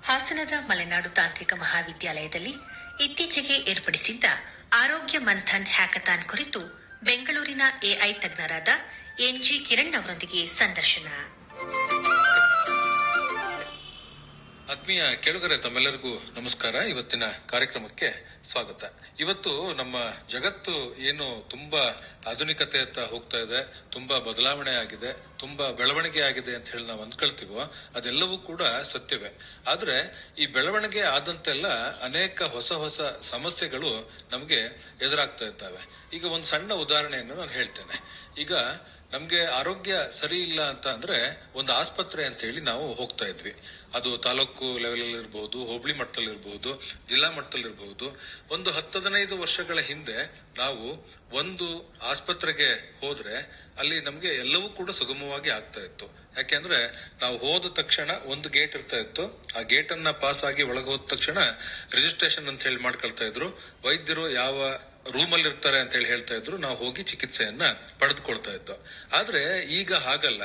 ಹಾಸನದ ಮಲೆನಾಡು ತಾಂತ್ರಿಕ ಮಹಾವಿದ್ಯಾಲಯದಲ್ಲಿ ಇತ್ತೀಚೆಗೆ ಏರ್ಪಡಿಸಿದ್ದ ಆರೋಗ್ಯ ಮಂಥನ್ ಹ್ಯಾಕಥಾನ್ ಕುರಿತು ಬೆಂಗಳೂರಿನ ಎಐ ತಜ್ಞರಾದ ಎನ್ಜಿ ಕಿರಣ್ ಅವರೊಂದಿಗೆ ಸಂದರ್ಶನ. ಆತ್ಮೀಯ ಕೇಳುಗರೆ, ತಮ್ಮೆಲ್ಲರಿಗೂ ನಮಸ್ಕಾರ. ಇವತ್ತಿನ ಕಾರ್ಯಕ್ರಮಕ್ಕೆ ಸ್ವಾಗತ. ಇವತ್ತು ನಮ್ಮ ಜಗತ್ತು ಏನು ತುಂಬಾ ಆಧುನಿಕತೆಯತ್ತ ಹೋಗ್ತಾ ಇದೆ, ತುಂಬಾ ಬದಲಾವಣೆ ಆಗಿದೆ, ತುಂಬಾ ಬೆಳವಣಿಗೆ ಆಗಿದೆ ಅಂತ ಹೇಳಿ ನಾವು ಅಂದ್ಕೊಳ್ತೀವೋ ಅದೆಲ್ಲವೂ ಕೂಡ ಸತ್ಯವೇ. ಆದ್ರೆ ಈ ಬೆಳವಣಿಗೆ ಆದಂತೆಲ್ಲ ಅನೇಕ ಹೊಸ ಹೊಸ ಸಮಸ್ಯೆಗಳು ನಮಗೆ ಎದುರಾಗ್ತಾ ಇದ್ದಾವೆ. ಈಗ ಒಂದು ಸಣ್ಣ ಉದಾಹರಣೆಯನ್ನು ನಾನು ಹೇಳ್ತೇನೆ. ಈಗ ನಮ್ಗೆ ಆರೋಗ್ಯ ಸರಿ ಇಲ್ಲ ಅಂತ ಅಂದ್ರೆ ಒಂದು ಆಸ್ಪತ್ರೆ ಅಂತ ಹೇಳಿ ನಾವು ಹೋಗ್ತಾ ಇದ್ವಿ. ಅದು ತಾಲೂಕು ಲೆವೆಲ್ ಅಲ್ಲಿ ಇರಬಹುದು, ಹೋಬಳಿ ಮಟ್ಟದಲ್ಲಿ ಇರಬಹುದು, ಜಿಲ್ಲಾ ಮಟ್ಟದಲ್ಲಿ ಇರಬಹುದು. ಒಂದು 10-15 ವರ್ಷಗಳ ಹಿಂದೆ ನಾವು ಒಂದು ಆಸ್ಪತ್ರೆಗೆ ಹೋದ್ರೆ ಅಲ್ಲಿ ನಮ್ಗೆ ಎಲ್ಲವೂ ಕೂಡ ಸುಗಮವಾಗಿ ಆಗ್ತಾ ಇತ್ತು. ಯಾಕೆಂದ್ರೆ ನಾವು ಹೋದ ತಕ್ಷಣ ಒಂದು ಗೇಟ್ ಇರ್ತಾ ಇತ್ತು. ಆ ಗೇಟ್ ಅನ್ನ ಪಾಸ್ ಆಗಿ ಒಳಗೆ ಹೋದ ತಕ್ಷಣ ರಿಜಿಸ್ಟ್ರೇಷನ್ ಅಂತ ಹೇಳಿ ಮಾಡ್ಕೊಳ್ತಾ ಇದ್ರು. ವೈದ್ಯರು ಯಾವ ರೂಮ್ ಅಲ್ಲಿ ಇರ್ತಾರೆ ಅಂತ ಹೇಳಿ ಹೇಳ್ತಾ ಇದ್ರು. ನಾವು ಹೋಗಿ ಚಿಕಿತ್ಸೆಯನ್ನ ಪಡೆದುಕೊಳ್ತಾ ಇದ್ದೋ. ಆದ್ರೆ ಈಗ ಹಾಗಲ್ಲ.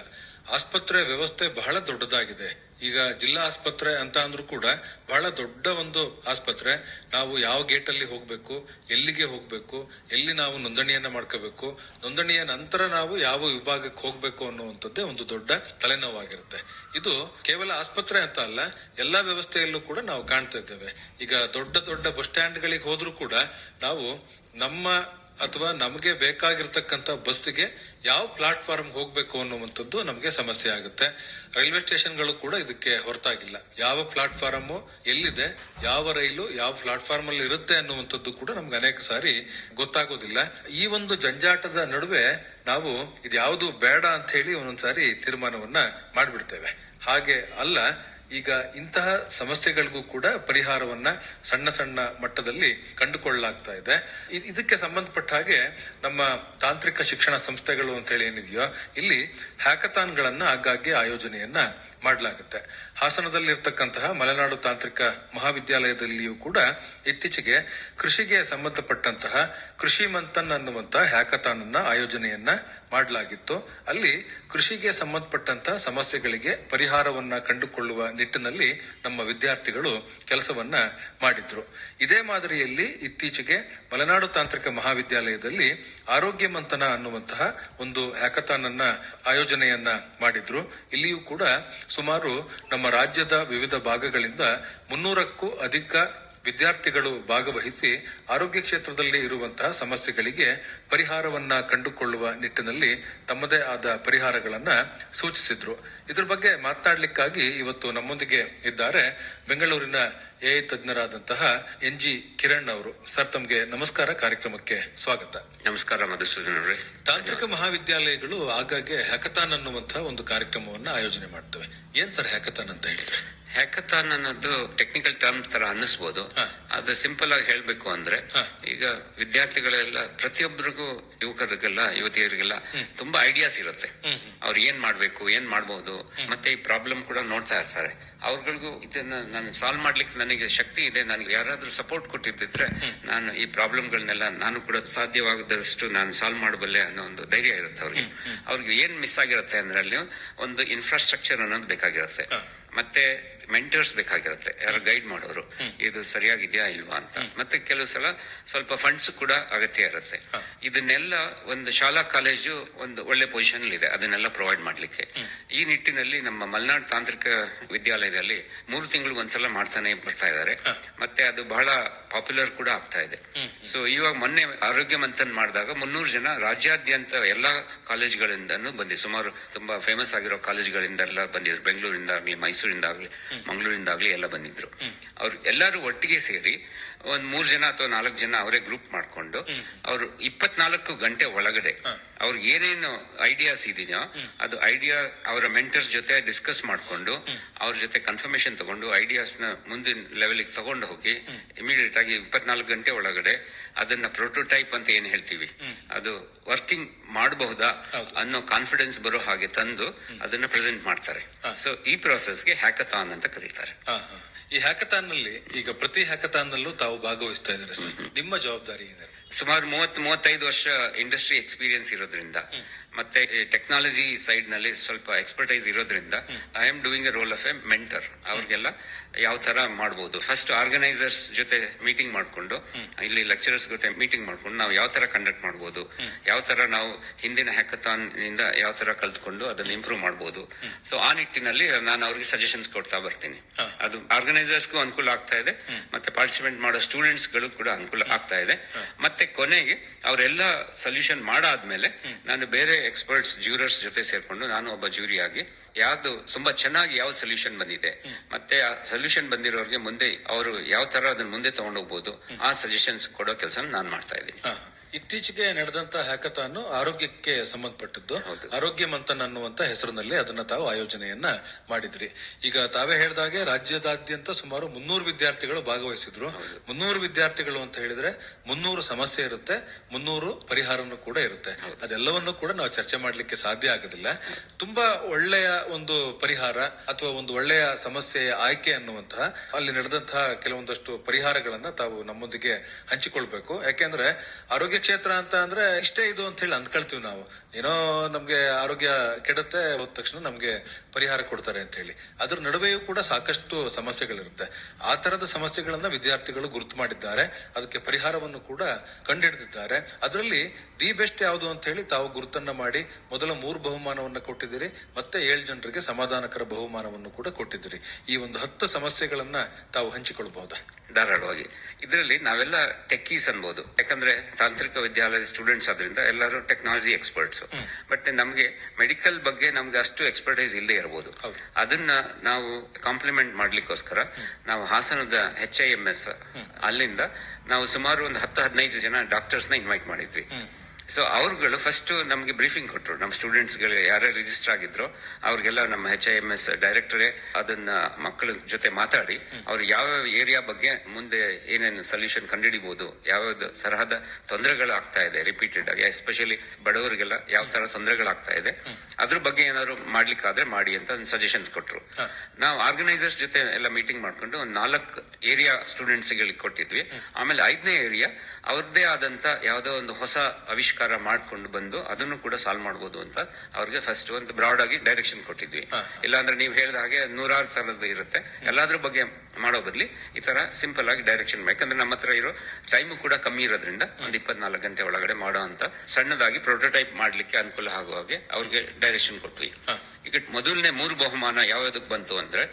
ಆಸ್ಪತ್ರೆ ವ್ಯವಸ್ಥೆ ಬಹಳ ದೊಡ್ಡದಾಗಿದೆ. ಈಗ ಜಿಲ್ಲಾ ಆಸ್ಪತ್ರೆ ಅಂತ ಅಂದ್ರೂ ಕೂಡ ಬಹಳ ದೊಡ್ಡ ಒಂದು ಆಸ್ಪತ್ರೆ. ನಾವು ಯಾವ ಗೇಟ್ ಅಲ್ಲಿ ಹೋಗ್ಬೇಕು, ಎಲ್ಲಿಗೆ ಹೋಗ್ಬೇಕು, ಎಲ್ಲಿ ನಾವು ನೋಂದಣಿಯನ್ನ ಮಾಡ್ಕೋಬೇಕು, ನೋಂದಣಿಯ ನಂತರ ನಾವು ಯಾವ ವಿಭಾಗಕ್ಕೆ ಹೋಗ್ಬೇಕು ಅನ್ನುವಂಥದ್ದೇ ಒಂದು ದೊಡ್ಡ ತಲೆನೋವಾಗಿರುತ್ತೆ. ಇದು ಕೇವಲ ಆಸ್ಪತ್ರೆ ಅಂತ ಅಲ್ಲ, ಎಲ್ಲಾ ವ್ಯವಸ್ಥೆಯಲ್ಲೂ ಕೂಡ ನಾವು ಕಾಣ್ತಾ ಇದ್ದೇವೆ. ಈಗ ದೊಡ್ಡ ದೊಡ್ಡ ಬಸ್ ಸ್ಟ್ಯಾಂಡ್ ಗಳಿಗೆ ಹೋದ್ರೂ ಕೂಡ ನಾವು ನಮ್ಮ ಅಥವಾ ನಮಗೆ ಬೇಕಾಗಿರ್ತಕ್ಕಂಥ ಬಸ್ಸಿಗೆ ಯಾವ ಪ್ಲಾಟ್ಫಾರ್ಮ್ ಹೋಗ್ಬೇಕು ಅನ್ನುವಂಥದ್ದು ನಮಗೆ ಸಮಸ್ಯೆ ಆಗುತ್ತೆ. ರೈಲ್ವೆ ಸ್ಟೇಷನ್ಗಳು ಕೂಡ ಇದಕ್ಕೆ ಹೊರತಾಗಿಲ್ಲ. ಯಾವ ಪ್ಲಾಟ್ಫಾರ್ಮ್ ಎಲ್ಲಿದೆ, ಯಾವ ರೈಲು ಯಾವ ಪ್ಲಾಟ್ಫಾರ್ಮ್ ಅಲ್ಲಿ ಇರುತ್ತೆ ಅನ್ನುವಂಥದ್ದು ಕೂಡ ನಮ್ಗೆ ಅನೇಕ ಸಾರಿ ಗೊತ್ತಾಗೋದಿಲ್ಲ. ಈ ಒಂದು ಜಂಜಾಟದ ನಡುವೆ ನಾವು ಇದ್ಯಾವುದು ಬೇಡ ಅಂತ ಹೇಳಿ ಒಂದೊಂದ್ಸಾರಿ ತೀರ್ಮಾನವನ್ನ ಮಾಡ್ಬಿಡ್ತೇವೆ. ಹಾಗೆ ಅಲ್ಲ, ಈಗ ಇಂತಹ ಸಮಸ್ಯೆಗಳಿಗೂ ಕೂಡ ಪರಿಹಾರವನ್ನ ಸಣ್ಣ ಸಣ್ಣ ಮಟ್ಟದಲ್ಲಿ ಕಂಡುಕೊಳ್ಳಲಾಗ್ತಾ ಇದೆ. ಇದಕ್ಕೆ ಸಂಬಂಧಪಟ್ಟ ಹಾಗೆ ನಮ್ಮ ತಾಂತ್ರಿಕ ಶಿಕ್ಷಣ ಸಂಸ್ಥೆಗಳು ಅಂತ ಹೇಳಿ ಏನಿದೆಯೋ ಇಲ್ಲಿ ಹ್ಯಾಕಥಾನ್ಗಳನ್ನ ಆಗಾಗ್ಗೆ ಆಯೋಜನೆಯನ್ನ ಮಾಡಲಾಗುತ್ತೆ. ಹಾಸನದಲ್ಲಿರ್ತಕ್ಕಂತಹ ಮಲೆನಾಡು ತಾಂತ್ರಿಕ ಮಹಾವಿದ್ಯಾಲಯದಲ್ಲಿಯೂ ಕೂಡ ಇತ್ತೀಚೆಗೆ ಕೃಷಿಗೆ ಸಂಬಂಧಪಟ್ಟಂತಹ ಕೃಷಿ ಮಂಥನ್ ಅನ್ನುವಂತಹ ಹ್ಯಾಕಥಾನ್ ಅನ್ನ ಆಯೋಜನೆಯನ್ನ ಮಾಡಲಾಗಿತ್ತು. ಅಲ್ಲಿ ಕೃಷಿಗೆ ಸಂಬಂಧಪಟ್ಟಂತಹ ಸಮಸ್ಯೆಗಳಿಗೆ ಪರಿಹಾರವನ್ನ ಕಂಡುಕೊಳ್ಳುವ ನಿಟ್ಟಿನಲ್ಲಿ ನಮ್ಮ ವಿದ್ಯಾರ್ಥಿಗಳು ಕೆಲಸವನ್ನ ಮಾಡಿದ್ರು. ಇದೇ ಮಾದರಿಯಲ್ಲಿ ಇತ್ತೀಚೆಗೆ ಮಲೆನಾಡು ತಾಂತ್ರಿಕ ಮಹಾವಿದ್ಯಾಲಯದಲ್ಲಿ ಆರೋಗ್ಯ ಮಂಥನ ಅನ್ನುವಂತಹ ಒಂದು ಹ್ಯಾಕಥಾನ್ ಅನ್ನ ಆಯೋಜನೆಯನ್ನ ಮಾಡಿದ್ರು. ಇಲ್ಲಿಯೂ ಕೂಡ ಸುಮಾರು ನಮ್ಮ ರಾಜ್ಯದ ವಿವಿಧ ಭಾಗಗಳಿಂದ 300ಕ್ಕೂ ಅಧಿಕ ವಿದ್ಯಾರ್ಥಿಗಳು ಭಾಗವಹಿಸಿ ಆರೋಗ್ಯ ಕ್ಷೇತ್ರದಲ್ಲಿ ಇರುವಂತಹ ಸಮಸ್ಯೆಗಳಿಗೆ ಪರಿಹಾರವನ್ನ ಕಂಡುಕೊಳ್ಳುವ ನಿಟ್ಟಿನಲ್ಲಿ ತಮ್ಮದೇ ಆದ ಪರಿಹಾರಗಳನ್ನ ಸೂಚಿಸಿದ್ರು. ಇದ್ರ ಬಗ್ಗೆ ಮಾತನಾಡಲಿಕ್ಕಾಗಿ ಇವತ್ತು ನಮ್ಮೊಂದಿಗೆ ಇದ್ದಾರೆ ಬೆಂಗಳೂರಿನ ಎಐ ತಜ್ಞರಾದಂತಹ ಎನ್ಜಿ ಕಿರಣ್ ಅವರು. ಸರ್, ತಮಗೆ ನಮಸ್ಕಾರ, ಕಾರ್ಯಕ್ರಮಕ್ಕೆ ಸ್ವಾಗತ. ನಮಸ್ಕಾರ ಮಧುಸೂದನ್ ಅವರೇ. ತಾಂತ್ರಿಕ ಮಹಾವಿದ್ಯಾಲಯಗಳು ಆಗಾಗ್ಗೆ ಹ್ಯಾಕಥಾನ್ ಅನ್ನುವಂತಹ ಒಂದು ಕಾರ್ಯಕ್ರಮವನ್ನ ಆಯೋಜನೆ ಮಾಡ್ತವೆ. ಏನ್ ಸರ್ ಹ್ಯಾಕಥಾನ್ ಅಂತ ಹೇಳಿದ್ರೆ? ಹ್ಯಾಕಥಾನ್ ಅನ್ನೋದು ಟೆಕ್ನಿಕಲ್ ಟರ್ಮ್ ತರ ಅನ್ನಿಸ್ಬೋದು. ಅದು ಸಿಂಪಲ್ ಆಗಿ ಹೇಳ್ಬೇಕು ಅಂದ್ರೆ ಈಗ ವಿದ್ಯಾರ್ಥಿಗಳೆಲ್ಲ ಪ್ರತಿಯೊಬ್ಬರಿಗೂ ಯುವತಿಯರಿಗೆಲ್ಲ ತುಂಬಾ ಐಡಿಯಾಸ್ ಇರುತ್ತೆ. ಅವ್ರು ಏನ್ ಮಾಡ್ಬೇಕು, ಏನ್ ಮಾಡಬಹುದು, ಮತ್ತೆ ಈ ಪ್ರಾಬ್ಲಮ್ ಕೂಡ ನೋಡ್ತಾ ಇರ್ತಾರೆ. ಅವ್ರಗಳಿಗೂ ಇದನ್ನ ನಾನು ಸಾಲ್ವ್ ಮಾಡ್ಲಿಕ್ಕೆ ನನಗೆ ಶಕ್ತಿ ಇದೆ, ನನಗೆ ಯಾರಾದ್ರೂ ಸಪೋರ್ಟ್ ಕೊಟ್ಟಿದ್ದಿದ್ರೆ ನಾನು ಈ ಪ್ರಾಬ್ಲಮ್ಗಳನ್ನೆಲ್ಲ ನಾನು ಕೂಡ ಸಾಧ್ಯವಾಗದಷ್ಟು ನಾನು ಸಾಲ್ವ್ ಮಾಡಬಲ್ಲೆ ಅನ್ನೋ ಒಂದು ಧೈರ್ಯ ಇರುತ್ತೆ ಅವ್ರಿಗೆ ಏನ್ ಮಿಸ್ ಆಗಿರುತ್ತೆ ಅಂದ್ರೆ ಅಲ್ಲಿ ಒಂದು ಇನ್ಫ್ರಾಸ್ಟ್ರಕ್ಚರ್ ಅನ್ನೋದು ಬೇಕಾಗಿರುತ್ತೆ. ಮತ್ತೆ ಮೆಂಟರ್ಸ್ ಬೇಕಾಗಿರುತ್ತೆ, ಯಾರು ಗೈಡ್ ಮಾಡೋರು, ಇದು ಸರಿಯಾಗಿದ್ಯಾ ಇಲ್ವಾ ಅಂತ. ಮತ್ತೆ ಕೆಲವು ಸಲ ಸ್ವಲ್ಪ ಫಂಡ್ಸ್ ಕೂಡ ಅಗತ್ಯ ಇರುತ್ತೆ. ಇದನ್ನೆಲ್ಲ ಒಂದು ಶಾಲಾ ಕಾಲೇಜು ಒಂದು ಒಳ್ಳೆ ಪೊಸಿಷನ್ ಇದೆ ಅದನ್ನೆಲ್ಲ ಪ್ರೊವೈಡ್ ಮಾಡ್ಲಿಕ್ಕೆ. ಈ ನಿಟ್ಟಿನಲ್ಲಿ ನಮ್ಮ ಮಲೆನಾಡು ತಾಂತ್ರಿಕ ವಿದ್ಯಾಲಯದಲ್ಲಿ 3 ತಿಂಗಳು ಒಂದ್ಸಲ ಮಾಡ್ತಾನೆ ಬರ್ತಾ ಇದ್ದಾರೆ. ಮತ್ತೆ ಅದು ಬಹಳ ಪಾಪ್ಯುಲರ್ ಕೂಡ ಆಗ್ತಾ ಇದೆ. ಸೊ ಇವಾಗ ಮೊನ್ನೆ ಆರೋಗ್ಯ ಮಂಥನ್ ಮಾಡಿದಾಗ 300 ಜನ ರಾಜ್ಯಾದ್ಯಂತ ಎಲ್ಲಾ ಕಾಲೇಜ್ಗಳಿಂದನೂ ಬಂದಿದ್ರು. ಸುಮಾರು ತುಂಬಾ ಫೇಮಸ್ ಆಗಿರೋ ಕಾಲೇಜ್ಗಳಿಂದೆಲ್ಲ ಬಂದಿದ್ರು. ಬೆಂಗಳೂರಿಂದಾಗ್ಲಿ, ಮೈಸೂರಿಂದಾಗ್ಲಿ, ಮಂಗಳೂರಿಂದಾಗ್ಲಿ ಎಲ್ಲ ಬಂದಿದ್ರು. ಅವ್ರು ಎಲ್ಲರೂ ಒಟ್ಟಿಗೆ ಸೇರಿ ಒಂದ್ 3 ಜನ ಅಥವಾ 4 ಜನ ಅವರೇ ಗ್ರೂಪ್ ಮಾಡ್ಕೊಂಡು ಅವ್ರು 24 ಗಂಟೆ ಒಳಗಡೆ ಅವ್ರಿಗೆ ಏನೇನು ಐಡಿಯಾಸ್ ಇದೆಯೋ ಅದು ಐಡಿಯಾ ಅವರ ಮೆಂಟರ್ಸ್ ಜೊತೆ ಡಿಸ್ಕಸ್ ಮಾಡ್ಕೊಂಡು ಅವ್ರ ಜೊತೆ ಕನ್ಫರ್ಮೇಶನ್ ತಗೊಂಡು ಐಡಿಯಾಸ್ ನ ಮುಂದಿನ ಲೆವೆಲ್ಗೆ ತಗೊಂಡು ಹೋಗಿ ಇಮಿಡಿಯೇಟ್ ಆಗಿ 24 ಗಂಟೆ ಒಳಗಡೆ ಅದನ್ನ ಪ್ರೋಟೋಟೈಪ್ ಅಂತ ಏನ್ ಹೇಳ್ತೀವಿ ಅದು ವರ್ಕಿಂಗ್ ಮಾಡಬಹುದಾ ಅನ್ನೋ ಕಾನ್ಫಿಡೆನ್ಸ್ ಬರೋ ಹಾಗೆ ತಂದು ಅದನ್ನ ಪ್ರೆಸೆಂಟ್ ಮಾಡ್ತಾರೆ. ಸೊ ಈ ಪ್ರಾಸೆಸ್ಗೆ ಹ್ಯಾಕಥಾನ್ ಅಂತ ಕರೀತಾರೆ. ಈ ಹ್ಯಾಕಥಾನ್ ನಲ್ಲಿ ಈಗ ಪ್ರತಿ ಹ್ಯಾಕಥಾನ್ ನಲ್ಲೂ ತಾವು ಭಾಗವಹಿಸ್ತಾ ಇದ್ದಾರೆ ಸರ್. ನಿಮ್ಮ ಜವಾಬ್ದಾರಿ ಏನಿದೆ? ಸುಮಾರು 30-35 ವರ್ಷ ಇಂಡಸ್ಟ್ರಿ ಎಕ್ಸ್ಪೀರಿಯನ್ಸ್ ಇರೋದ್ರಿಂದ ಮತ್ತೆ ಟೆಕ್ನಾಲಜಿ ಸೈಡ್ ನಲ್ಲಿ ಸ್ವಲ್ಪ ಎಕ್ಸ್ಪರ್ಟೈಸ್ ಇರೋದ್ರಿಂದ I am doing a role of A mentor. ಅವ್ರಿಗೆಲ್ಲ ಯಾವ ತರ ಮಾಡಬಹುದು, ಫಸ್ಟ್ ಆರ್ಗನೈಸರ್ಸ್ ಜೊತೆ ಮೀಟಿಂಗ್ ಮಾಡ್ಕೊಂಡು, ಇಲ್ಲಿ ಲೆಕ್ಚರರ್ಸ್ ಜೊತೆ ಮೀಟಿಂಗ್ ಮಾಡ್ಕೊಂಡು ನಾವು ಯಾವ ತರ ಕಂಡಕ್ಟ್ ಮಾಡಬಹುದು, ಯಾವ ತರ ನಾವು ಹಿಂದಿನ ಹ್ಯಾಕಥಾನ್ ನಿಂದ ಯಾವ ತರ ಕಲ್ತ್ಕೊಂಡು ಅದನ್ನ ಇಂಪ್ರೂವ್ ಮಾಡಬಹುದು. ಸೊ ಆ ನಿಟ್ಟಿನಲ್ಲಿ ನಾನು ಅವ್ರಿಗೆ ಸಜೆಷನ್ಸ್ ಕೊಡ್ತಾ ಬರ್ತೀನಿ. ಅದು ಆರ್ಗನೈಸರ್ಸ್ಗೂ ಅನುಕೂಲ ಆಗ್ತಾ ಇದೆ, ಮತ್ತೆ ಪಾರ್ಟಿಸಿಪೇಟ್ ಮಾಡೋ ಸ್ಟೂಡೆಂಟ್ಸ್ ಗಳು ಕೂಡ ಅನುಕೂಲ ಆಗ್ತಾ ಇದೆ. ಮತ್ತೆ ಕೊನೆಗೆ ಅವರೆಲ್ಲ ಸೊಲ್ಯೂಷನ್ ಮಾಡಾದ್ಮೇಲೆ ನಾನು ಬೇರೆ ಎಕ್ಸ್ಪರ್ಟ್ಸ್ ಜ್ಯೂರರ್ಸ್ ಜೊತೆ ಸೇರ್ಕೊಂಡು ನಾನು ಒಬ್ಬ ಜ್ಯೂರಿ ಆಗಿ ಯಾವ್ದು ತುಂಬಾ ಚೆನ್ನಾಗಿ ಯಾವ ಸೊಲ್ಯೂಷನ್ ಬಂದಿದೆ, ಮತ್ತೆ ಆ ಸೊಲ್ಯೂಷನ್ ಬಂದಿರೋರಿಗೆ ಮುಂದೆ ಅವರು ಯಾವ ತರ ಅದನ್ನ ಮುಂದೆ ತಗೊಂಡೋಗ್ಬೋದು, ಆ ಸಜೆಷನ್ಸ್ ಕೊಡೋ ಕೆಲಸ ನಾನು ಮಾಡ್ತಾ ಇದ್ದೀನಿ. ಇತ್ತೀಚೆಗೆ ನಡೆದಂತ ಹ್ಯಾಕಥಾನ್ ಆರೋಗ್ಯಕ್ಕೆ ಸಂಬಂಧಪಟ್ಟದ್ದು. ಆರೋಗ್ಯ ಮಂಥನ್ ಅನ್ನುವಂತ ಹೆಸರಿನಲ್ಲಿ ಅದನ್ನ ತಾವು ಆಯೋಜನೆಯನ್ನ ಮಾಡಿದ್ರಿ. ಈಗ ತಾವೇ ಹೇಳಿದಾಗೆ ರಾಜ್ಯದಾದ್ಯಂತ ಸುಮಾರು 300 ವಿದ್ಯಾರ್ಥಿಗಳು ಭಾಗವಹಿಸಿದ್ರು. 300 ವಿದ್ಯಾರ್ಥಿಗಳು ಅಂತ ಹೇಳಿದ್ರೆ 300 ಸಮಸ್ಯೆ ಇರುತ್ತೆ, 300 ಪರಿಹಾರನೂ ಕೂಡ ಇರುತ್ತೆ. ಅದೆಲ್ಲವನ್ನೂ ಕೂಡ ನಾವು ಚರ್ಚೆ ಮಾಡ್ಲಿಕ್ಕೆ ಸಾಧ್ಯ ಆಗೋದಿಲ್ಲ. ತುಂಬಾ ಒಳ್ಳೆಯ ಒಂದು ಪರಿಹಾರ ಅಥವಾ ಒಂದು ಒಳ್ಳೆಯ ಸಮಸ್ಯೆಯ ಆಯ್ಕೆ ಅನ್ನುವಂತಹ ಅಲ್ಲಿ ನಡೆದಂತಹ ಕೆಲವೊಂದಷ್ಟು ಪರಿಹಾರಗಳನ್ನ ತಾವು ನಮ್ಮೊಂದಿಗೆ ಹಂಚಿಕೊಳ್ಬೇಕು. ಯಾಕೆಂದ್ರೆ ಆರೋಗ್ಯ ಕ್ಷೇತ್ರ ಅಂತ ಅಂದ್ರೆ ಇಷ್ಟೇ ಇದು ಅಂತ ಹೇಳಿ ಅಂದ್ಕೊಳ್ತೀವಿ ನಾವು. ಏನೋ ನಮ್ಗೆ ಆರೋಗ್ಯ ಕೆಡುತ್ತೆ ಹೋದ ತಕ್ಷಣ ನಮ್ಗೆ ಪರಿಹಾರ ಕೊಡ್ತಾರೆ ಅಂತ ಹೇಳಿ. ಅದ್ರ ನಡುವೆಯೂ ಕೂಡ ಸಾಕಷ್ಟು ಸಮಸ್ಯೆಗಳಿರುತ್ತೆ. ಆ ತರದ ಸಮಸ್ಯೆಗಳನ್ನ ವಿದ್ಯಾರ್ಥಿಗಳು ಗುರುತು ಮಾಡಿದ್ದಾರೆ, ಅದಕ್ಕೆ ಪರಿಹಾರವನ್ನು ಕೂಡ ಕಂಡುಹಿಡಿದಿದ್ದಾರೆ. ಅದರಲ್ಲಿ ದಿ ಬೆಸ್ಟ್ ಯಾವುದು ಅಂತ ಹೇಳಿ ತಾವು ಗುರುತನ್ನ ಮಾಡಿ ಮೊದಲ 3 ಬಹುಮಾನವನ್ನ ಕೊಟ್ಟಿದ್ದೀರಿ, ಮತ್ತೆ 7 ಜನರಿಗೆ ಸಮಾಧಾನಕರ ಬಹುಮಾನವನ್ನು ಕೂಡ ಕೊಟ್ಟಿದ್ದೀರಿ. ಈ ಒಂದು 10 ಸಮಸ್ಯೆಗಳನ್ನ ತಾವು ಹಂಚಿಕೊಳ್ಬಹುದಾ? ಧಾರಾಳವಾಗಿ. ಇದರಲ್ಲಿ ನಾವೆಲ್ಲ ಟೆಕ್ಕೀಸ್ ಅನ್ಬೋದು, ಯಾಕಂದ್ರೆ ತಾಂತ್ರಿಕ ವಿದ್ಯಾಲಯದ ಸ್ಟೂಡೆಂಟ್ಸ್ ಆದ್ರಿಂದ ಎಲ್ಲರೂ ಟೆಕ್ನಾಲಜಿ ಎಕ್ಸ್ಪರ್ಟ್ಸ್. ಬಟ್ ನಮ್ಗೆ ಮೆಡಿಕಲ್ ಬಗ್ಗೆ ನಮ್ಗೆ ಅಷ್ಟು ಎಕ್ಸ್ಪರ್ಟೈಸ್ ಇಲ್ಲದೆ ಇರಬಹುದು. ಅದನ್ನ ನಾವು ಕಾಂಪ್ಲಿಮೆಂಟ್ ಮಾಡ್ಲಿಕ್ಕೋಸ್ಕರ ನಾವು ಹಾಸನದ HIMS ಅಲ್ಲಿಂದ ನಾವು ಸುಮಾರು ಒಂದು 10-15 ಜನ ಡಾಕ್ಟರ್ಸ್ ನ ಇನ್ವೈಟ್ ಮಾಡಿದ್ವಿ. ಸೊ ಅವ್ರುಗಳು ಫಸ್ಟ್ ನಮ್ಗೆ ಬ್ರೀಫಿಂಗ್ ಕೊಟ್ರು. ನಮ್ಮ ಸ್ಟೂಡೆಂಟ್ಸ್ ಗಳು ಯಾರೇ ರಿಜಿಸ್ಟರ್ ಆಗಿದ್ರು ಅವ್ರಿಗೆಲ್ಲ ನಮ್ಮ HIMS ಡೈರೆಕ್ಟರೇ ಅದನ್ನ ಮಕ್ಕಳ ಜೊತೆ ಮಾತಾಡಿ ಅವ್ರು ಯಾವ ಏರಿಯಾ ಬಗ್ಗೆ ಮುಂದೆ ಏನೇನು ಸೊಲ್ಯೂಷನ್ ಕಂಡುಹಿಡಿಬಹುದು, ಯಾವ ತರಹದ ತೊಂದರೆಗಳು ಆಗ್ತಾ ಇದೆ ರಿಪೀಟೆಡ್ ಆಗಿ, ಎಸ್ಪೆಷಲಿ ಬಡವರಿಗೆಲ್ಲ ಯಾವ ತರ ತೊಂದರೆಗಳಾಗ್ತಾ ಇದೆ ಅದ್ರ ಬಗ್ಗೆ ಏನಾದ್ರು ಮಾಡ್ಲಿಕ್ಕಾದ್ರೆ ಮಾಡಿ ಅಂತ ಒಂದು ಸಜೆಷನ್ಸ್ ಕೊಟ್ರು. ನಾವು ಆರ್ಗನೈಸರ್ಸ್ ಜೊತೆ ಎಲ್ಲ ಮೀಟಿಂಗ್ ಮಾಡ್ಕೊಂಡು ಒಂದು 4 ಏರಿಯಾ ಸ್ಟೂಡೆಂಟ್ಸ್ ಗಳಿಗೆ ಕೊಟ್ಟಿದ್ವಿ. ಆಮೇಲೆ 5ನೇ ಏರಿಯಾ ಅವ್ರದ್ದೇ ಆದಂತ ಯಾವ್ದೋ ಒಂದು ಹೊಸ ಆವಿಷ್ಕಾರ ಮಾಡ್ಕೊಂಡು ಬಂದು ಅದನ್ನು ಕೂಡ ಸಾಲ್ವ್ ಮಾಡಬಹುದು ಅಂತ ಅವ್ರಿಗೆ ಫಸ್ಟ್ ಒಂದು ಬ್ರಾಡ್ ಆಗಿ ಡೈರೆಕ್ಷನ್ ಕೊಟ್ಟಿದ್ವಿ. ಇಲ್ಲಾಂದ್ರೆ ನೀವು ಹೇಳಿದ ಹಾಗೆ 100 ತರದ್ದು ಇರುತ್ತೆ, ಎಲ್ಲಾದ್ರ ಬಗ್ಗೆ ಮಾಡೋ ಬದ್ಲಿ ಈ ತರ ಸಿಂಪಲ್ ಆಗಿ ಡೈರೆಕ್ಷನ್. ಯಾಕಂದ್ರೆ ನಮ್ಮ ಹತ್ರ ಇರೋ ಟೈಮ್ ಕೂಡ ಕಮ್ಮಿ ಇರೋದ್ರಿಂದ ಒಂದು 24 ಗಂಟೆ ಒಳಗಡೆ ಮಾಡೋ ಅಂತ ಸಣ್ಣದಾಗಿ ಪ್ರೋಟೋಟೈಪ್ ಮಾಡ್ಲಿಕ್ಕೆ ಅನುಕೂಲ ಆಗುವ ಹಾಗೆ ಅವ್ರಿಗೆ ಡೈರೆಕ್ಷನ್ ಕೊಟ್ವಿ. ಈಗ ಮೊದಲನೇ 3 ಬಹುಮಾನ ಯಾವ್ದಕ್ ಬಂತು ಅಂದ್ರೆ,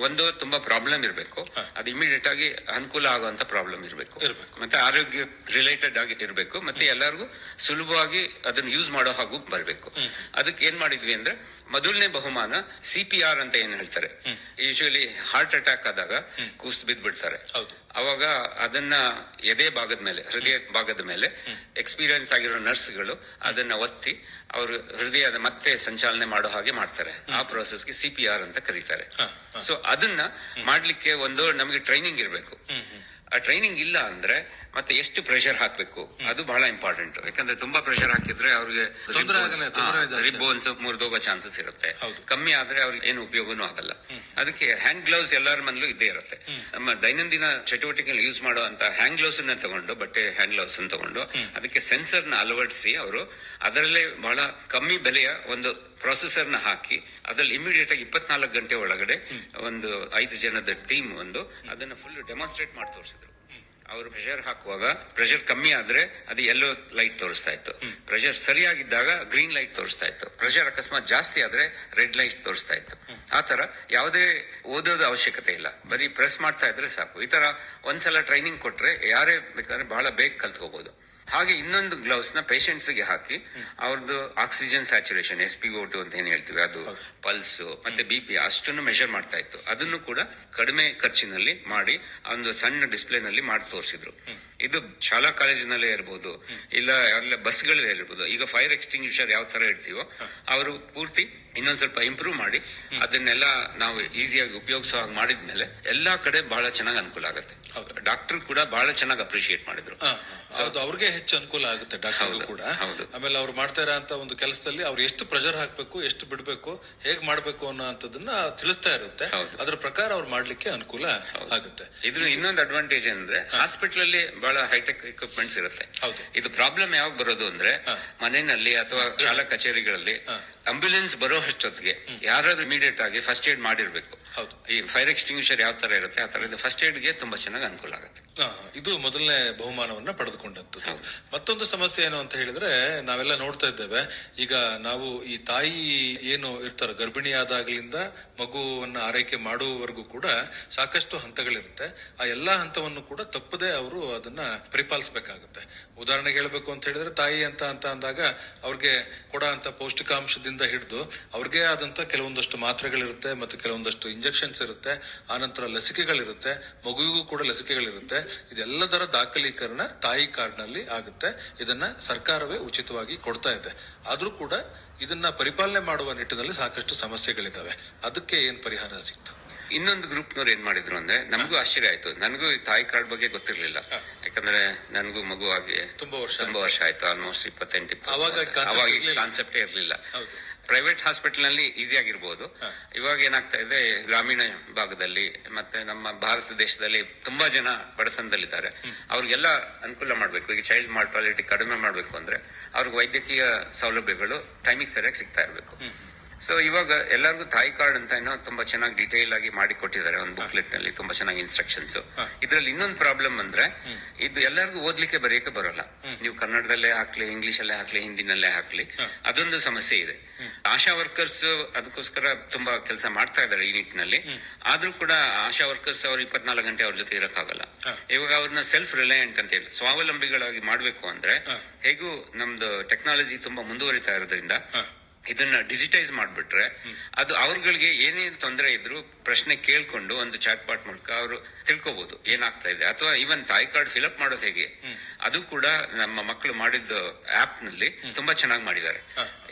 ಒಂದು ತುಂಬಾ ಪ್ರಾಬ್ಲಮ್ ಇರಬೇಕು, ಅದು ಇಮಿಡಿಯೇಟ್ ಆಗಿ ಅನುಕೂಲ ಆಗುವಂತ ಪ್ರಾಬ್ಲಮ್ ಇರಬೇಕು, ಮತ್ತೆ ಆರೋಗ್ಯ ರಿಲೇಟೆಡ್ ಆಗಿ ಇರಬೇಕು, ಮತ್ತೆ ಎಲ್ಲರಿಗೂ ಸುಲಭವಾಗಿ ಅದನ್ನ ಯೂಸ್ ಮಾಡೋ ಹಾಗೂ ಬರಬೇಕು. ಅದಕ್ಕೆ ಏನ್ ಮಾಡಿದ್ವಿ ಅಂದ್ರೆ, ಮೊದಲನೇ ಬಹುಮಾನ CPR ಅಂತ ಏನ್ ಹೇಳ್ತಾರೆ, ಯೂಶುವಲಿ ಹಾರ್ಟ್ ಅಟ್ಯಾಕ್ ಆದಾಗ ಕೂಸ್ ಬಿದ್ದ್ಬಿಡ್ತಾರೆ. ಅವಾಗ ಅದನ್ನ ಎದೆ ಭಾಗದ ಮೇಲೆ, ಹೃದಯ ಭಾಗದ ಮೇಲೆ ಎಕ್ಸ್ಪೀರಿಯನ್ಸ್ ಆಗಿರೋ ನರ್ಸ್ಗಳು ಅದನ್ನ ಒತ್ತಿ ಅವರು ಹೃದಯದ ಮತ್ತೆ ಸಂಚಾಲನೆ ಮಾಡೋ ಹಾಗೆ ಮಾಡ್ತಾರೆ. ಆ ಪ್ರೋಸೆಸ್ಗೆ CPR ಅಂತ ಕರೀತಾರೆ. ಸೊ ಅದನ್ನ ಮಾಡ್ಲಿಕ್ಕೆ ಒಂದು ನಮಗೆ ಟ್ರೈನಿಂಗ್ ಇರಬೇಕು. ಆ ಟ್ರೈನಿಂಗ್ ಇಲ್ಲ ಅಂದ್ರೆ ಮತ್ತೆ ಎಷ್ಟು ಪ್ರೆಷರ್ ಹಾಕ್ಬೇಕು ಅದು ಬಹಳ ಇಂಪಾರ್ಟೆಂಟ್. ಯಾಕಂದ್ರೆ ತುಂಬಾ ಪ್ರೆಷರ್ ಹಾಕಿದ್ರೆ ಅವ್ರಿಗೆ ರಿಬೋನ್ಸ್ ಮುರಿದೋಗೋ ಚಾನ್ಸಸ್ ಇರುತ್ತೆ. ಕಮ್ಮಿ ಆದ್ರೆ ಅವ್ರಿಗೆ ಏನು ಉಪಯೋಗನೂ ಆಗಲ್ಲ. ಅದಕ್ಕೆ ಹ್ಯಾಂಡ್ ಗ್ಲೌಸ್ ಎಲ್ಲರ ಮನೇಲೂ ಇದ್ದೇ ಇರುತ್ತೆ. ನಮ್ಮ ದೈನಂದಿನ ಚಟುವಟಿಕೆ ಯೂಸ್ ಮಾಡೋ ಅಂತ ಹ್ಯಾಂಡ್ ಗ್ಲೌಸ್ ಅನ್ನ ತಗೊಂಡು, ಬಟ್ಟೆ ಹ್ಯಾಂಡ್ ಗ್ಲೌಸ್ ಅನ್ನು ತಗೊಂಡು ಅದಕ್ಕೆ ಸೆನ್ಸರ್ ನ ಅಳವಡಿಸಿ ಅವರು ಅದರಲ್ಲೇ ಬಹಳ ಕಮ್ಮಿ ಬೆಲೆಯ ಒಂದು ಪ್ರೊಸೆಸರ್ ನ ಹಾಕಿ ಅದ್ರಲ್ಲಿ ಇಮಿಡಿಯೇಟ್ ಆಗಿ 24 ಗಂಟೆ ಒಳಗಡೆ ಒಂದು 5 ಜನದ ಟೀಮ್ ಒಂದು ಅದನ್ನ ಫುಲ್ ಡೆಮಾನ್ಸ್ಟ್ರೇಟ್ ಮಾಡಿ ತೋರಿಸಿದ್ರು. ಅವರು ಪ್ರೆಷರ್ ಹಾಕುವಾಗ ಪ್ರೆಷರ್ ಕಮ್ಮಿ ಆದ್ರೆ ಅದು ಯೆಲ್ಲೋ ಲೈಟ್ ತೋರಿಸ್ತಾ ಇತ್ತು, ಪ್ರೆಷರ್ ಸರಿಯಾಗಿದ್ದಾಗ ಗ್ರೀನ್ ಲೈಟ್ ತೋರಿಸ್ತಾ ಇತ್ತು, ಪ್ರೆಷರ್ ಅಕಸ್ಮಾತ್ ಜಾಸ್ತಿ ಆದ್ರೆ ರೆಡ್ ಲೈಟ್ ತೋರಿಸ್ತಾ ಇತ್ತು. ಆ ತರ ಯಾವುದೇ ಓದೋದ ಅವಶ್ಯಕತೆ ಇಲ್ಲ, ಬರೀ ಪ್ರೆಸ್ ಮಾಡ್ತಾ ಇದ್ರೆ ಸಾಕು. ಈ ತರ ಒಂದ್ಸಲ ಟ್ರೈನಿಂಗ್ ಕೊಟ್ರೆ ಯಾರೇ ಬೇಕಾದ್ರೆ ಬಹಳ ಬೇಗ ಕಲ್ತ್ಕೋಬಹುದು. ಹಾಗೆ ಇನ್ನೊಂದು ಗ್ಲೌಸ್ ನ ಪೇಷಂಟ್ಸ್ ಗೆ ಹಾಕಿ ಅವ್ರದ್ದು ಆಕ್ಸಿಜನ್ ಸ್ಯಾಚುರೇಷನ್ SpO2 ಅಂತ ಏನ್ ಹೇಳ್ತೀವಿ, ಅದು ಪಲ್ಸ್ ಮತ್ತೆ BP ಅಷ್ಟನ್ನು ಮೆಷರ್ ಮಾಡ್ತಾ ಇತ್ತು. ಅದನ್ನು ಕೂಡ ಕಡಿಮೆ ಖರ್ಚಿನಲ್ಲಿ ಮಾಡಿ ಒಂದು ಸಣ್ಣ ಡಿಸ್ಪ್ಲೇ ನಲ್ಲಿ ಮಾಡಿ ತೋರಿಸಿದ್ರು. ಇದು ಶಾಲಾ ಕಾಲೇಜಿನಲ್ಲೇ ಇರಬಹುದು, ಇಲ್ಲ ಎಲ್ಲ ಬಸ್ಗಳಲ್ಲೇ ಇರಬಹುದು. ಈಗ ಫೈರ್ ಎಕ್ಸ್ಟಿಂಗ್ವಿಷರ್ ಯಾವ ತರ ಇರ್ತೀವೋ ಅವರು ಪೂರ್ತಿ ಇನ್ನೊಂದ್ ಸ್ವಲ್ಪ ಇಂಪ್ರೂವ್ ಮಾಡಿ ಅದನ್ನೆಲ್ಲ ನಾವು ಈಸಿಯಾಗಿ ಉಪಯೋಗಿಸೋ ಹಾಗೆ ಮಾಡಿದ್ಮೇಲೆ ಎಲ್ಲಾ ಕಡೆ ಬಹಳ ಚೆನ್ನಾಗಿ ಅನುಕೂಲ ಆಗುತ್ತೆ. ಡಾಕ್ಟರ್ ಕೂಡ ಬಹಳ ಚೆನ್ನಾಗಿ ಅಪ್ರಿಶಿಯೇಟ್ ಮಾಡಿದ್ರು. ಅದು ಅವ್ರಿಗೆ ಹೆಚ್ಚು ಅನುಕೂಲ ಆಗುತ್ತೆ ಡಾಕ್ಟರ್ ಕೂಡ. ಆಮೇಲೆ ಅವ್ರು ಮಾಡ್ತಾ ಇರೋ ಒಂದು ಕೆಲಸದಲ್ಲಿ ಅವ್ರು ಎಷ್ಟು ಪ್ರೆಷರ್ ಹಾಕ್ಬೇಕು, ಎಷ್ಟು ಬಿಡ್ಬೇಕು, ಹೇಗ್ ಮಾಡ್ಬೇಕು ಅನ್ನೋದನ್ನ ತಿಳಿಸ್ತಾ ಇರುತ್ತೆ. ಅದ್ರ ಪ್ರಕಾರ ಅವ್ರು ಮಾಡ್ಲಿಕ್ಕೆ ಅನುಕೂಲ ಆಗುತ್ತೆ. ಇದ್ರ ಇನ್ನೊಂದು ಅಡ್ವಾಂಟೇಜ್ ಅಂದ್ರೆ ಹಾಸ್ಪಿಟಲ್ ಅಲ್ಲಿ ಬಹಳ ಹೈಟೆಕ್ ಎಕ್ವಿಪ್ಮೆಂಟ್ಸ್ ಇರುತ್ತೆ. ಇದು ಪ್ರಾಬ್ಲಮ್ ಯಾವಾಗ ಬರೋದು ಅಂದ್ರೆ ಮನೆಯಲ್ಲಿ ಅಥವಾ ಶಾಲಾ ಕಚೇರಿಗಳಲ್ಲಿ ಆಂಬ್ಯುಲೆನ್ಸ್ ಬರೋ ಅಷ್ಟೊತ್ತಿಗೆ ಯಾರಾದ್ರೂ ಇಮಿಡಿಯೇಟ್ ಆಗಿ ಫಸ್ಟ್ ಏಡ್ ಮಾಡಿರ್ಬೇಕು. ಈ ಫೈರ್ ಎಕ್ಸ್ಟಿಂಗ್ವಿಷರ್ ಯಾವ ತರ ಇರುತ್ತೆ ಆ ತರ ಫಸ್ಟ್ ಏಡ್ ಗೆ ತುಂಬಾ ಚೆನ್ನಾಗಿ ಅನುಕೂಲ ಆಗುತ್ತೆ. ಇದು ಮೊದಲನೇ ಬಹುಮಾನವನ್ನ ಪಡೆದುಕೊಂಡದ್ದು. ಮತ್ತೊಂದು ಸಮಸ್ಯೆ ಏನು ಅಂತ ಹೇಳಿದ್ರೆ, ನಾವೆಲ್ಲ ನೋಡ್ತಾ ಇದ್ದೇವೆ ಈಗ ನಾವು ಈ ತಾಯಿ ಏನು ಇರ್ತಾರ ಗರ್ಭಿಣಿಯಾದಾಗ್ಲಿಂದ ಮಗುವನ್ನ ಆರೈಕೆ ಮಾಡುವವರೆಗೂ ಕೂಡ ಸಾಕಷ್ಟು ಹಂತಗಳಿರುತ್ತೆ. ಆ ಎಲ್ಲಾ ಹಂತವನ್ನು ಕೂಡ ತಪ್ಪದೆ ಅವರು ಅದನ್ನ ಪರಿಪಾಲಿಸಬೇಕಾಗುತ್ತೆ. ಉದಾಹರಣೆಗೆ ಹೇಳ್ಬೇಕು ಅಂತ ಹೇಳಿದ್ರೆ, ತಾಯಿ ಅಂತ ಅಂದಾಗ ಅವ್ರಿಗೆ ಕೊಡ ಅಂತ ಪೌಷ್ಟಿಕಾಂಶದಿಂದ ಹಿಡಿದು ಅವ್ರಿಗೆ ಆದಂತ ಕೆಲವೊಂದಷ್ಟು ಮಾತ್ರೆಗಳಿರುತ್ತೆ ಮತ್ತು ಕೆಲವೊಂದಷ್ಟು ಇಂಜೆಕ್ಷನ್ಸ್ ಇರುತ್ತೆ. ಆನಂತರ ಲಸಿಕೆಗಳಿರುತ್ತೆ, ಮಗುವಿಗೂ ಕೂಡ ಲಸಿಕೆಗಳಿರುತ್ತೆ. ಇದೆಲ್ಲದರ ದಾಖಲೀಕರಣ ತಾಯಿ ಕಾರ್ಡ್ನಲ್ಲಿ ಆಗುತ್ತೆ. ಇದನ್ನ ಸರ್ಕಾರವೇ ಉಚಿತವಾಗಿ ಕೊಡ್ತಾ ಇದೆ. ಆದ್ರೂ ಕೂಡ ಇದನ್ನ ಪರಿಪಾಲನೆ ಮಾಡುವ ನಿಟ್ಟಿನಲ್ಲಿ ಸಾಕಷ್ಟು ಸಮಸ್ಯೆಗಳಿದಾವೆ. ಅದಕ್ಕೆ ಏನ್ ಪರಿಹಾರ ಸಿಕ್ತು? ಇನ್ನೊಂದು ಗ್ರೂಪ್ನವ್ರು ಏನ್ ಮಾಡಿದ್ರು ಅಂದ್ರೆ ನಮಗೂ ಆಶ್ಚರ್ಯ ಆಯ್ತು. ನನಗೂ ಈ ತಾಯಿ ಕಾರ್ಡ್ ಬಗ್ಗೆ ಗೊತ್ತಿರ್ಲಿಲ್ಲ. ಯಾಕಂದ್ರೆ ನನಗೂ ಮಗು ಆಗಿ ತುಂಬಾ ವರ್ಷ ಆಯ್ತು, ಆಲ್ಮೋಸ್ಟ್ 28 ಅವಾಗ ಕಾನ್ಸೆಪ್ಟೇ ಇರ್ಲಿಲ್ಲ. ಪ್ರೈವೇಟ್ ಹಾಸ್ಪಿಟಲ್ ನಲ್ಲಿ ಈಸಿ ಆಗಿರ್ಬೋದು. ಇವಾಗ ಏನಾಗ್ತಾ ಇದೆ, ಗ್ರಾಮೀಣ ಭಾಗದಲ್ಲಿ ಮತ್ತೆ ನಮ್ಮ ಭಾರತ ದೇಶದಲ್ಲಿ ತುಂಬಾ ಜನ ಬಡತನದಲ್ಲಿದ್ದಾರೆ. ಅವ್ರಿಗೆಲ್ಲ ಅನುಕೂಲ ಮಾಡ್ಬೇಕು. ಈಗ ಚೈಲ್ಡ್ ಮಾರ್ಟಾಲಿಟಿ ಕಡಿಮೆ ಮಾಡ್ಬೇಕು ಅಂದ್ರೆ ಅವ್ರಿಗೆ ವೈದ್ಯಕೀಯ ಸೌಲಭ್ಯಗಳು ಟೈಮಿಗೆ ಸರಿಯಾಗಿ ಸಿಗ್ತಾ ಇರಬೇಕು. ಸೊ ಇವಾಗ ಎಲ್ಲರಿಗೂ ತಾಯಿ ಕಾರ್ಡ್ ಅಂತ ಏನೋ ತುಂಬಾ ಚೆನ್ನಾಗಿ ಡೀಟೇಲ್ ಆಗಿ ಮಾಡಿ ಕೊಟ್ಟಿದ್ದಾರೆ ಒಂದು ಬುಕ್ಲೆಟ್ ನಲ್ಲಿ, ತುಂಬಾ ಚೆನ್ನಾಗಿ ಇನ್ಸ್ಟ್ರಕ್ಷನ್ಸ್. ಇದ್ರಲ್ಲಿ ಇನ್ನೊಂದು ಪ್ರಾಬ್ಲಮ್ ಅಂದ್ರೆ ಇದು ಎಲ್ಲರಿಗೂ ಓದ್ಲಿಕ್ಕೆ ಬರೆಯಕ್ಕೆ ಬರೋಲ್ಲ. ನೀವು ಕನ್ನಡದಲ್ಲೇ ಹಾಕ್ಲಿ, ಇಂಗ್ಲಿಷ್ ಅಲ್ಲೇ ಹಾಕ್ಲಿ, ಹಿಂದಿನಲ್ಲೇ ಹಾಕ್ಲಿ, ಅದೊಂದು ಸಮಸ್ಯೆ ಇದೆ. ಆಶಾ ವರ್ಕರ್ಸ್ ಅದಕ್ಕೋಸ್ಕರ ತುಂಬಾ ಕೆಲಸ ಮಾಡ್ತಾ ಇದ್ದಾರೆ ಈ ನಿಟ್ಟಿನಲ್ಲಿ. ಆದ್ರೂ ಕೂಡ ಆಶಾ ವರ್ಕರ್ಸ್ ಅವ್ರು 24 ಗಂಟೆ ಅವ್ರ ಜೊತೆ ಇರಕ್ಕಾಗಲ್ಲ. ಇವಾಗ ಅವ್ರನ್ನ ಸೆಲ್ಫ್ ರಿಲಯಂಟ್ ಅಂತ ಹೇಳಿ ಸ್ವಾವಲಂಬಿಗಳಾಗಿ ಮಾಡ್ಬೇಕು ಅಂದ್ರೆ ಹೇಗೂ ನಮ್ದು ಟೆಕ್ನಾಲಜಿ ತುಂಬಾ ಮುಂದುವರಿತಾ ಇರೋದ್ರಿಂದ ಇದನ್ನ ಡಿಜಿಟೈಸ್ ಮಾಡ್ಬಿಟ್ರೆ ಅದು ಅವ್ರಗಳಿಗೆ ಏನೇನು ತೊಂದರೆ ಇದ್ರು ಪ್ರಶ್ನೆ ಕೇಳ್ಕೊಂಡು ಒಂದು ಚಾಟ್ ಬಾಟ್ ಮೂಲಕ ಅವರು ತಿಳ್ಕೊಬಹುದು ಏನಾಗ್ತಾ ಇದೆ. ಅಥವಾ ಈವನ್ ತಾಯಿ ಕಾರ್ಡ್ ಫಿಲ್ಅಪ್ ಮಾಡೋದು ಹೇಗೆ ಅದು ಕೂಡ ನಮ್ಮ ಮಕ್ಕಳು ಮಾಡಿದ ಆಪ್ ನಲ್ಲಿ ತುಂಬಾ ಚೆನ್ನಾಗಿ ಮಾಡಿದ್ದಾರೆ.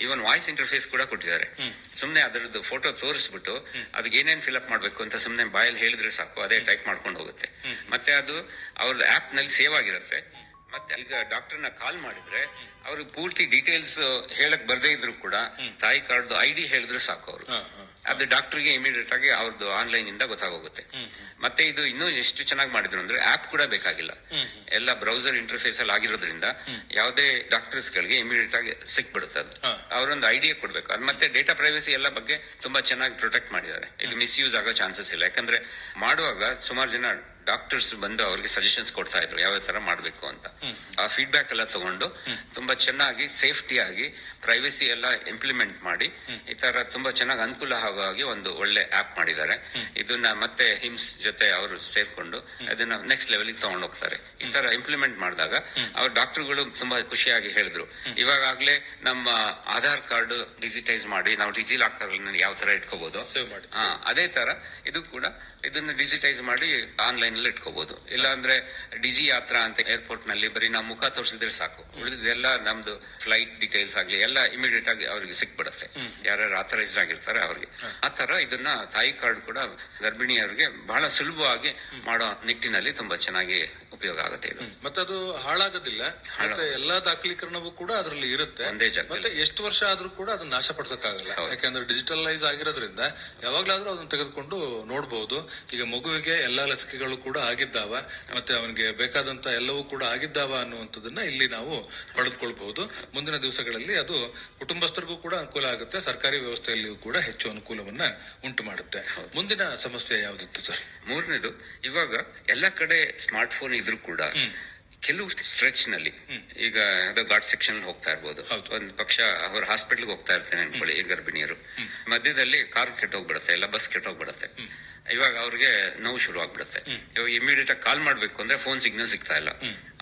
ಈವನ್ ವಾಯ್ಸ್ ಇಂಟರ್ಫೇಸ್ ಕೂಡ ಕೊಟ್ಟಿದ್ದಾರೆ. ಸುಮ್ನೆ ಅದರದ್ದು ಫೋಟೋ ತೋರಿಸ್ಬಿಟ್ಟು ಅದಕ್ಕೆ ಏನೇನ್ ಫಿಲ್ಅಪ್ ಮಾಡ್ಬೇಕು ಅಂತ ಸುಮ್ನೆ ಬಾಯಲ್ಲಿ ಹೇಳಿದ್ರೆ ಸಾಕು, ಅದೇ ಟೈಪ್ ಮಾಡ್ಕೊಂಡು ಹೋಗುತ್ತೆ. ಮತ್ತೆ ಅದು ಅವ್ರದ್ದು ಆಪ್ ನಲ್ಲಿ ಸೇವ್ ಆಗಿರುತ್ತೆ. ಮತ್ತೆ ಈಗ ಡಾಕ್ಟರ್ನ ಕಾಲ್ ಮಾಡಿದ್ರೆ ಅವ್ರಿಗೆ ಪೂರ್ತಿ ಡೀಟೇಲ್ಸ್ ಹೇಳಕ್ ಬರ್ದೇ ಇದ್ರು ಕೂಡ ತಾಯಿ ಕಾರ್ಡ್ ಐಡಿ ಹೇಳಿದ್ರೆ ಸಾಕು ಅವರು ಅದು ಡಾಕ್ಟರ್ಗೆ ಇಮಿಡಿಯೇಟ್ ಆಗಿ ಅವ್ರದ್ದು ಆನ್ಲೈನ್ ಇಂದ ಗೊತ್ತಾಗೋಗುತ್ತೆ. ಮತ್ತೆ ಇದು ಇನ್ನೂ ಎಷ್ಟು ಚೆನ್ನಾಗಿ ಮಾಡಿದ್ರು ಅಂದ್ರೆ ಆಪ್ ಕೂಡ ಬೇಕಾಗಿಲ್ಲ. ಎಲ್ಲ ಬ್ರೌಸರ್ ಇಂಟರ್ಫೇಸ್ ಅಲ್ಲಿ ಆಗಿರೋದ್ರಿಂದ ಯಾವುದೇ ಡಾಕ್ಟರ್ಸ್ ಗಳಿಗೆ ಇಮಿಡಿಯೇಟ್ ಆಗಿ ಸಿಕ್ಬಿಡುತ್ತೆ. ಅದು ಅವರೊಂದು ಐಡಿಯಾ ಕೊಡ್ಬೇಕು. ಅದು ಮತ್ತೆ ಡೇಟಾ ಪ್ರೈವಸಿ ಎಲ್ಲ ಬಗ್ಗೆ ತುಂಬಾ ಚೆನ್ನಾಗಿ ಪ್ರೊಟೆಕ್ಟ್ ಮಾಡಿದ್ದಾರೆ. ಇದು ಮಿಸ್ಯೂಸ್ ಆಗೋ ಚಾನ್ಸಸ್ ಇಲ್ಲ. ಯಾಕಂದ್ರೆ ಮಾಡುವಾಗ ಸುಮಾರು ಜನ ಡಾಕ್ಟರ್ಸ್ ಬಂದು ಅವ್ರಿಗೆ ಸಜೆಷನ್ಸ್ ಕೊಡ್ತಾ ಇದ್ರು ಯಾವ ತರ ಮಾಡ್ಬೇಕು ಅಂತ. ಆ ಫೀಡ್ಬ್ಯಾಕ್ ಎಲ್ಲ ತಗೊಂಡು ತುಂಬಾ ಚೆನ್ನಾಗಿ ಸೇಫ್ಟಿ ಆಗಿ ಪ್ರೈವಸಿ ಎಲ್ಲ ಇಂಪ್ಲಿಮೆಂಟ್ ಮಾಡಿ ಈ ತರ ತುಂಬಾ ಚೆನ್ನಾಗಿ ಅನುಕೂಲ ಆಗೋ ಹಾಗೆ ಒಂದು ಒಳ್ಳೆ ಆಪ್ ಮಾಡಿದ್ದಾರೆ. ಇದನ್ನ ಮತ್ತೆ ಹಿಮ್ಸ್ ಜೊತೆ ಅವರು ಸೇರ್ಕೊಂಡು ಅದನ್ನ ನೆಕ್ಸ್ಟ್ ಲೆವೆಲ್ ತಗೊಂಡು ಹೋಗ್ತಾರೆ. ಈ ತರ ಇಂಪ್ಲಿಮೆಂಟ್ ಮಾಡಿದಾಗ ಅವ್ರ ಡಾಕ್ಟರ್ಗಳು ತುಂಬಾ ಖುಷಿಯಾಗಿ ಹೇಳಿದ್ರು, ಇವಾಗಲೇ ನಮ್ಮ ಆಧಾರ್ ಕಾರ್ಡ್ ಡಿಜಿಟೈಸ್ ಮಾಡಿ ನಾವು ಡಿಜಿ ಲಾಕರ್ ಯಾವ ತರ ಇಟ್ಕೋಬಹುದು, ಅದೇ ತರ ಇದು ಕೂಡ ಇದನ್ನ ಡಿಜಿಟೈಸ್ ಮಾಡಿ ಆನ್ಲೈನ್ ಇಟ್ಕೋಬಹುದು. ಇಲ್ಲ ಅಂದ್ರೆ ಡಿಜಿ ಯಾತ್ರಾ ಅಂತ ಏರ್ಪೋರ್ಟ್ ನಲ್ಲಿ ಬರೀ ನಾವು ಮುಖ ತೋರಿಸಿದ್ರೆ ಸಾಕು, ಉಳಿದೆಲ್ಲ ನಮ್ದು ಫ್ಲೈಟ್ ಡೀಟೇಲ್ಸ್ ಆಗ್ಲಿ ಎಲ್ಲ ಇಮಿಡಿಯೇಟ್ ಆಗಿ ಅವ್ರಿಗೆ ಸಿಕ್ಬಿಡುತ್ತೆ, ಯಾರ್ಯಾರು ಆಥರೈಸ್ಡ್ ಆಗಿರ್ತಾರೆ ಅವ್ರಿಗೆ. ಆ ತರ ಇದನ್ನ ತಾಯಿ ಕಾರ್ಡ್ ಕೂಡ ಗರ್ಭಿಣಿಯರಿಗೆ ಬಹಳ ಸುಲಭವಾಗಿ ಮಾಡೋ ನಿಟ್ಟಿನಲ್ಲಿ ತುಂಬಾ ಚೆನ್ನಾಗಿ ಉಪಯೋಗ ಆಗುತ್ತೆ. ಇದು ಮತ್ತೆ ಅದು ಹಾಳಾಗೋದಿಲ್ಲ. ಮತ್ತೆ ಎಲ್ಲಾ ದಾಖಲೀಕರಣವೂ ಕೂಡ ಅದರಲ್ಲಿ ಇರುತ್ತೆ. ಮತ್ತೆ ಎಷ್ಟು ವರ್ಷ ಆದ್ರೂ ಕೂಡ ಅದನ್ನ ನಾಶಪಡಿಸಕ್ಕಾಗಲ್ಲ. ಯಾಕಂದ್ರೆ ಡಿಜಿಟಲೈಸ್ ಆಗಿರೋದ್ರಿಂದ ಯಾವಾಗ್ಲಾದ್ರೂ ಅದನ್ನ ತೆಗೆದುಕೊಂಡು ನೋಡಬಹುದು. ಈಗ ಮಗುವಿಗೆ ಎಲ್ಲಾ ಲಸಿಕೆಗಳು ಕೂಡ ಆಗಿದ್ದಾವ, ಮತ್ತೆ ಅವನಿಗೆ ಬೇಕಾದಂತ ಎಲ್ಲವೂ ಕೂಡ ಆಗಿದ್ದಾವ ಅನ್ನುವಂಥದ್ದನ್ನ ಇಲ್ಲಿ ನಾವು ಪಡೆದುಕೊಳ್ಬಹುದು. ಮುಂದಿನ ದಿವಸಗಳಲ್ಲಿ ಅದು ಕುಟುಂಬಸ್ಥರಿಗೂ ಕೂಡ ಅನುಕೂಲ ಆಗುತ್ತೆ, ಸರ್ಕಾರಿ ವ್ಯವಸ್ಥೆಯಲ್ಲಿಯೂ ಕೂಡ ಹೆಚ್ಚು ಅನುಕೂಲವನ್ನ ಉಂಟು ಮಾಡುತ್ತೆ. ಮುಂದಿನ ಸಮಸ್ಯೆ ಯಾವ್ದಿತ್ತು ಸರ್? ಮೂರನೇದು, ಇವಾಗ ಎಲ್ಲ ಕಡೆ ಸ್ಮಾರ್ಟ್ ಫೋನ್ ಇದ್ರೂ ಕೂಡ ಕೆಲವು ಸ್ಟ್ರೆಚ್ ನಲ್ಲಿ ಈಗ ಯಾವುದೋ ಘಾಟ್ ಸೆಕ್ಷನ್ ಹೋಗ್ತಾ ಇರ್ಬೋದು, ಒಂದ್ ಪಕ್ಷ ಅವ್ರ ಹಾಸ್ಪಿಟಲ್ಗೆ ಹೋಗ್ತಾ ಇರ್ತೇನೆ ಅನ್ಕೊಳ್ಳಿ, ಈ ಗರ್ಭಿಣಿಯರು ಮಧ್ಯದಲ್ಲಿ ಕಾರ್ ಕೆಟ್ಟೋಗ್ಬಿಡುತ್ತೆ, ಇಲ್ಲ ಬಸ್ ಕೆಟ್ಟೋಗ್ಬಿಡುತ್ತೆ. ಇವಾಗ ಅವ್ರಿಗೆ ನೋವು ಶುರು ಆಗ್ಬಿಡುತ್ತೆ. ಇವಾಗ ಇಮಿಡಿಯೇಟ್ ಆಗಿ ಕಾಲ್ ಮಾಡ್ಬೇಕು ಅಂದ್ರೆ ಫೋನ್ ಸಿಗ್ನಲ್ ಸಿಗ್ತಾ ಇಲ್ಲ.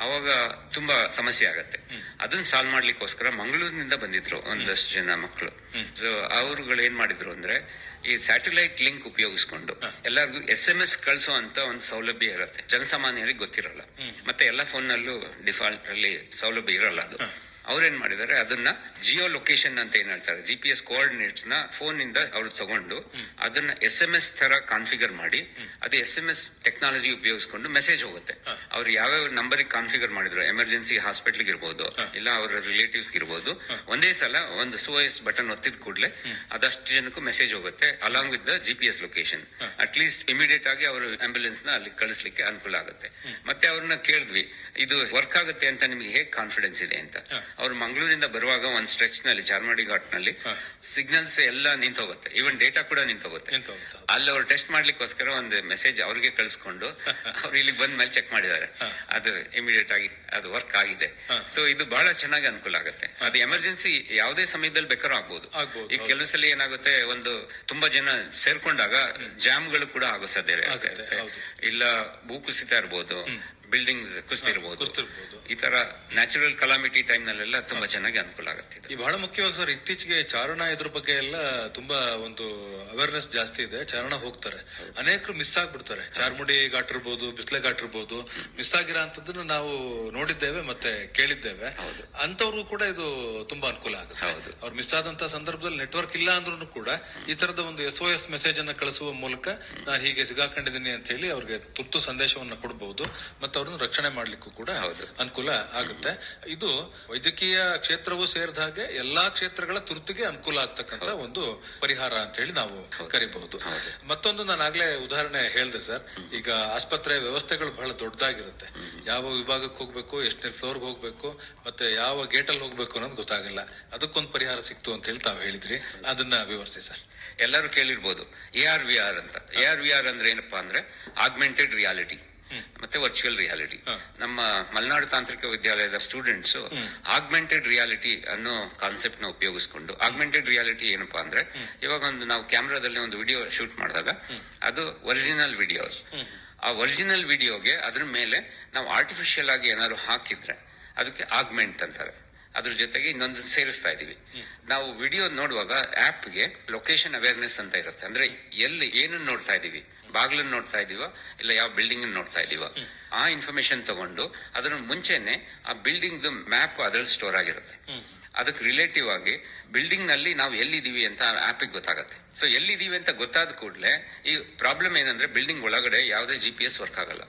ಅವಾಗ ತುಂಬಾ ಸಮಸ್ಯೆ ಆಗತ್ತೆ. ಅದನ್ನ ಸಾಲ್ವ್ ಮಾಡ್ಲಿಕ್ಕೋಸ್ಕರ ಮಂಗಳೂರಿನಿಂದ ಬಂದಿದ್ರು ಒಂದಷ್ಟು ಜನ ಮಕ್ಕಳು. ಸೊ ಅವ್ರುಗಳು ಏನ್ ಮಾಡಿದ್ರು ಅಂದ್ರೆ ಈ ಸ್ಯಾಟಲೈಟ್ ಲಿಂಕ್ ಉಪಯೋಗಿಸ್ಕೊಂಡು ಎಲ್ಲರಿಗೂ SMS ಕಳಿಸೋ ಅಂತ ಒಂದು ಸೌಲಭ್ಯ ಇರುತ್ತೆ. ಜನಸಾಮಾನ್ಯರಿಗೆ ಗೊತ್ತಿರಲ್ಲ, ಮತ್ತೆ ಎಲ್ಲ ಫೋನ್ ನಲ್ಲೂ ಡಿಫಾಲ್ಟ್ ಅಲ್ಲಿ ಸೌಲಭ್ಯ ಇರಲ್ಲ ಅದು. ಅವ್ರೇನ್ ಮಾಡಿದ್ದಾರೆ, ಅದನ್ನ ಜಿಯೋ ಲೊಕೇಶನ್ ಅಂತ ಏನ್ ಹೇಳ್ತಾರೆ, GPS ಕೋಆರ್ಡಿನೇಟ್ಸ್ ನ ಫೋನ್ ಇಂದ ಅವ್ರು ತಗೊಂಡು ಅದನ್ನ SMS ತರ ಕಾನ್ಫಿಗರ್ ಮಾಡಿ, ಅದು SMS ಟೆಕ್ನಾಲಜಿ ಉಪಯೋಗಿಸ್ಕೊಂಡು ಮೆಸೇಜ್ ಹೋಗುತ್ತೆ. ಅವ್ರು ಯಾವ್ಯಾವ ನಂಬರ್ ಕಾನ್ಫಿಗರ್ ಮಾಡಿದ್ರು, ಎಮರ್ಜೆನ್ಸಿ ಹಾಸ್ಪಿಟಲ್ ಇರ್ಬೋದು, ಇಲ್ಲ ಅವರ ರಿಲೇಟಿವ್ಸ್ ಇರ್ಬೋದು, ಒಂದೇ ಸಲ ಒಂದು SOS ಬಟನ್ ಒತ್ತಿದ ಕೂಡಲೇ ಅದಷ್ಟು ಜನಕ್ಕೂ ಮೆಸೇಜ್ ಹೋಗುತ್ತೆ along with the GPS location. At least immediate ಆಗಿ ಅವರು ಆಂಬ್ಯುಲೆನ್ಸ್ ನ ಅಲ್ಲಿ ಕಳಿಸ್ಲಿಕ್ಕೆ ಅನುಕೂಲ ಆಗುತ್ತೆ. ಮತ್ತೆ ಅವ್ರನ್ನ ಕೇಳಿದ್ವಿ, ಇದು ವರ್ಕ್ ಆಗುತ್ತೆ ಅಂತ ನಿಮ್ಗೆ ಹೇಗೆ ಕಾನ್ಫಿಡೆನ್ಸ್ ಇದೆ ಅಂತ. ಅವ್ರು ಮಂಗಳೂರಿಂದ ಬರುವಾಗ ಒಂದ್ ಸ್ಟ್ರೆಚ್ ನಲ್ಲಿ ಚಾರ್ಮಾಡಿ ಘಾಟ್ ನಲ್ಲಿ ಸಿಗ್ನಲ್ಸ್ ಎಲ್ಲ ನಿಂತೋಗುತ್ತೆ, ಈವನ್ ಡೇಟಾ ಕೂಡ ನಿಂತೋಗುತ್ತೆ. ಅಲ್ಲಿ ಅವ್ರು ಟೆಸ್ಟ್ ಮಾಡ್ಲಿಕ್ಕೋಸ್ಕರ ಒಂದು ಮೆಸೇಜ್ ಅವ್ರಿಗೆ ಕಳಿಸ್ಕೊಂಡು ಅವ್ರು ಇಲ್ಲಿಗೆ ಬಂದ ಮೇಲೆ ಚೆಕ್ ಮಾಡಿದ್ದಾರೆ, ಅದು ಇಮಿಡಿಯೇಟ್ ಆಗಿ ಅದು ವರ್ಕ್ ಆಗಿದೆ. ಸೊ ಇದು ಬಹಳ ಚೆನ್ನಾಗಿ ಅನುಕೂಲ ಆಗುತ್ತೆ. ಅದು ಎಮರ್ಜೆನ್ಸಿ ಯಾವುದೇ ಸಮಯದಲ್ಲಿ ಬೇಕಾದ್ರೂ ಆಗ್ಬೋದು. ಈ ಕೆಲವು ಸಲ ಏನಾಗುತ್ತೆ, ಒಂದು ತುಂಬಾ ಜನ ಸೇರ್ಕೊಂಡಾಗ ಜಾಮ್ಗಳು ಕೂಡ ಆಗೋ ಸಾಧ್ಯತೆ ಆಗುತ್ತೆ. ಇಲ್ಲ ಭೂಕುಸಿತ ಇರ್ಬೋದು, ಬಿಲ್ಡಿಂಗ್ಸ್ ಕುಸಿತಿರ್ಬೋದು, ಈ ತರ ನ್ಯಾಚುರಲ್ ಕಲಾಮಿಟಿ ಟೈಮ್ ನಲ್ಲೆಲ್ಲ ತುಂಬಾ ಚೆನ್ನಾಗಿ ಅನುಕೂಲ ಆಗುತ್ತೆ. ಈ ಬಹಳ ಮುಖ್ಯವಾಗಿ ಸರ್, ಇತ್ತೀಚೆಗೆ ಚಾರಣ ಇದ್ರ ಬಗ್ಗೆ ಎಲ್ಲ ತುಂಬಾ ಒಂದು ಅವೇರ್ನೆಸ್ ಜಾಸ್ತಿ ಇದೆ. ಚಾರಣ ಹೋಗ್ತಾರೆ, ಅನೇಕರು ಮಿಸ್ ಆಗ್ಬಿಡ್ತಾರೆ. ಚಾರ್ಮುಡಿ ಘಾಟ್ ಇರ್ಬೋದು, ಬಿಸ್ಲೆ ಘಾಟ್ ಇರ್ಬೋದು, ಮಿಸ್ ಆಗಿರೋ ಅಂತದನ್ನ ನಾವು ನೋಡಿದ್ದೇವೆ ಮತ್ತೆ ಕೇಳಿದ್ದೇವೆ. ಅಂತವ್ರು ಕೂಡ ಇದು ತುಂಬಾ ಅನುಕೂಲ ಆಗುತ್ತೆ. ಅವ್ರು ಮಿಸ್ ಆದಂತ ಸಂದರ್ಭದಲ್ಲಿ ನೆಟ್ವರ್ಕ್ ಇಲ್ಲ ಅಂದ್ರೂ ಕೂಡ ಈ ತರದ ಒಂದು SOS ಮೆಸೇಜ್ ಅನ್ನ ಕಳಿಸುವ ಮೂಲಕ ನಾನು ಹೀಗೆ ಸಿಗಾಕೊಂಡಿದ್ದೀನಿ ಅಂತ ಹೇಳಿ ಅವ್ರಿಗೆ ತುರ್ತು ಸಂದೇಶವನ್ನ ಕೊಡಬಹುದು ಮತ್ತೆ ಅವ್ರನ್ನ ರಕ್ಷಣೆ ಮಾಡ್ಲಿಕ್ಕೂ ಕೂಡ ಅನುಕೂಲ ಆಗುತ್ತೆ. ಇದು ವೈದ್ಯಕೀಯ ಕ್ಷೇತ್ರವೂ ಸೇರಿದ ಹಾಗೆ ಎಲ್ಲಾ ಕ್ಷೇತ್ರಗಳ ತುರ್ತಿಗೆ ಅನುಕೂಲ ಆಗ್ತಕ್ಕಂತ ಒಂದು ಪರಿಹಾರ ಅಂತ ಹೇಳಿ ನಾವು ಕರಿಬಹುದು. ಮತ್ತೊಂದು ನಾನು ಆಗ್ಲೇ ಉದಾಹರಣೆ ಹೇಳಿದೆ ಸರ್, ಈಗ ಆಸ್ಪತ್ರೆ ವ್ಯವಸ್ಥೆಗಳು ಬಹಳ ದೊಡ್ಡದಾಗಿರುತ್ತೆ. ಯಾವ ವಿಭಾಗಕ್ಕೆ ಹೋಗ್ಬೇಕು, ಎಷ್ಟನೇ ಫ್ಲೋರ್ಗೆ ಹೋಗ್ಬೇಕು, ಮತ್ತೆ ಯಾವ ಗೇಟ್ ಅಲ್ಲಿ ಹೋಗ್ಬೇಕು ಅನ್ನೋದು ಗೊತ್ತಾಗಲ್ಲ. ಅದಕ್ಕೊಂದು ಪರಿಹಾರ ಸಿಕ್ತು ಅಂತ ಹೇಳಿ ತಾವು ಹೇಳಿದ್ರಿ, ಅದನ್ನ ವಿವರಿಸಿ ಸರ್. ಎಲ್ಲರೂ ಕೇಳಿರ್ಬೋದು AR/VR ಅಂತ. AR/VR ಅಂದ್ರೆ ಏನಪ್ಪಾ ಅಂದ್ರೆ ಆಗ್ಮೆಂಟೆಡ್ ರಿಯಾಲಿಟಿ ಮತ್ತೆ ವರ್ಚುವಲ್ ರಿಯಾಲಿಟಿ. ನಮ್ಮ ಮಲೆನಾಡು ತಾಂತ್ರಿಕ ವಿದ್ಯಾಲಯದ ಸ್ಟೂಡೆಂಟ್ಸ್ ಆಗ್ಮೆಂಟೆಡ್ ರಿಯಾಲಿಟಿ ಅನ್ನೋ ಕಾನ್ಸೆಪ್ಟ್ ನ ಉಪಯೋಗಿಸ್ಕೊಂಡು, ಆಗ್ಮೆಂಟೆಡ್ ರಿಯಾಲಿಟಿ ಏನಪ್ಪಾ ಅಂದ್ರೆ, ಇವಾಗ ಒಂದು ನಾವು ಕ್ಯಾಮ್ರಾದಲ್ಲಿ ಒಂದು ವಿಡಿಯೋ ಶೂಟ್ ಮಾಡಿದಾಗ ಅದು ಒರಿಜಿನಲ್ ವಿಡಿಯೋಸ್. ಆ ಒರಿಜಿನಲ್ ವಿಡಿಯೋಗೆ ಅದ್ರ ಮೇಲೆ ನಾವು ಆರ್ಟಿಫಿಷಿಯಲ್ ಆಗಿ ಏನಾದ್ರು ಹಾಕಿದ್ರೆ ಅದಕ್ಕೆ ಆಗ್ಮೆಂಟ್ ಅಂತಾರೆ. ಅದ್ರ ಜೊತೆಗೆ ಇನ್ನೊಂದು ಸೇರಿಸ್ತಾ ಇದೀವಿ. ನಾವು ವಿಡಿಯೋ ನೋಡುವಾಗ ಆಪ್ಗೆ ಲೊಕೇಶನ್ ಅವೇರ್ನೆಸ್ ಅಂತ ಇರುತ್ತೆ. ಅಂದ್ರೆ ಎಲ್ಲಿ ಏನನ್ನ ನೋಡ್ತಾ ಇದೀವಿ, ಬಾಗ್ಲನ್ನ ನೋಡ್ತಾ ಇದೀವ ಇಲ್ಲ ಯಾವ ಬಿಲ್ಡಿಂಗ್ ನೋಡ್ತಾ ಇದೀವ, ಆ ಇನ್ಫಾರ್ಮೇಶನ್ ತಗೊಂಡು ಅದರ ಮುಂಚೆನೆ ಆ ಬಿಲ್ಡಿಂಗ್ ಮ್ಯಾಪ್ ಅದ್ರಲ್ಲಿ ಸ್ಟೋರ್ ಆಗಿರುತ್ತೆ. ಅದಕ್ಕೆ ರಿಲೇಟಿವ್ ಆಗಿ ಬಿಲ್ಡಿಂಗ್ ನಲ್ಲಿ ನಾವು ಎಲ್ಲಿದೀವಿ ಅಂತ ಆಪಿಗೆ ಗೊತ್ತಾಗತ್ತೆ. ಸೊ ಎಲ್ಲಿದೀವಿ ಅಂತ ಗೊತ್ತಾದ ಕೂಡಲೇ ಈ ಪ್ರಾಬ್ಲಮ್ ಏನಂದ್ರೆ, ಬಿಲ್ಡಿಂಗ್ ಒಳಗಡೆ ಯಾವುದೇ GPS ವರ್ಕ್ ಆಗಲ್ಲ,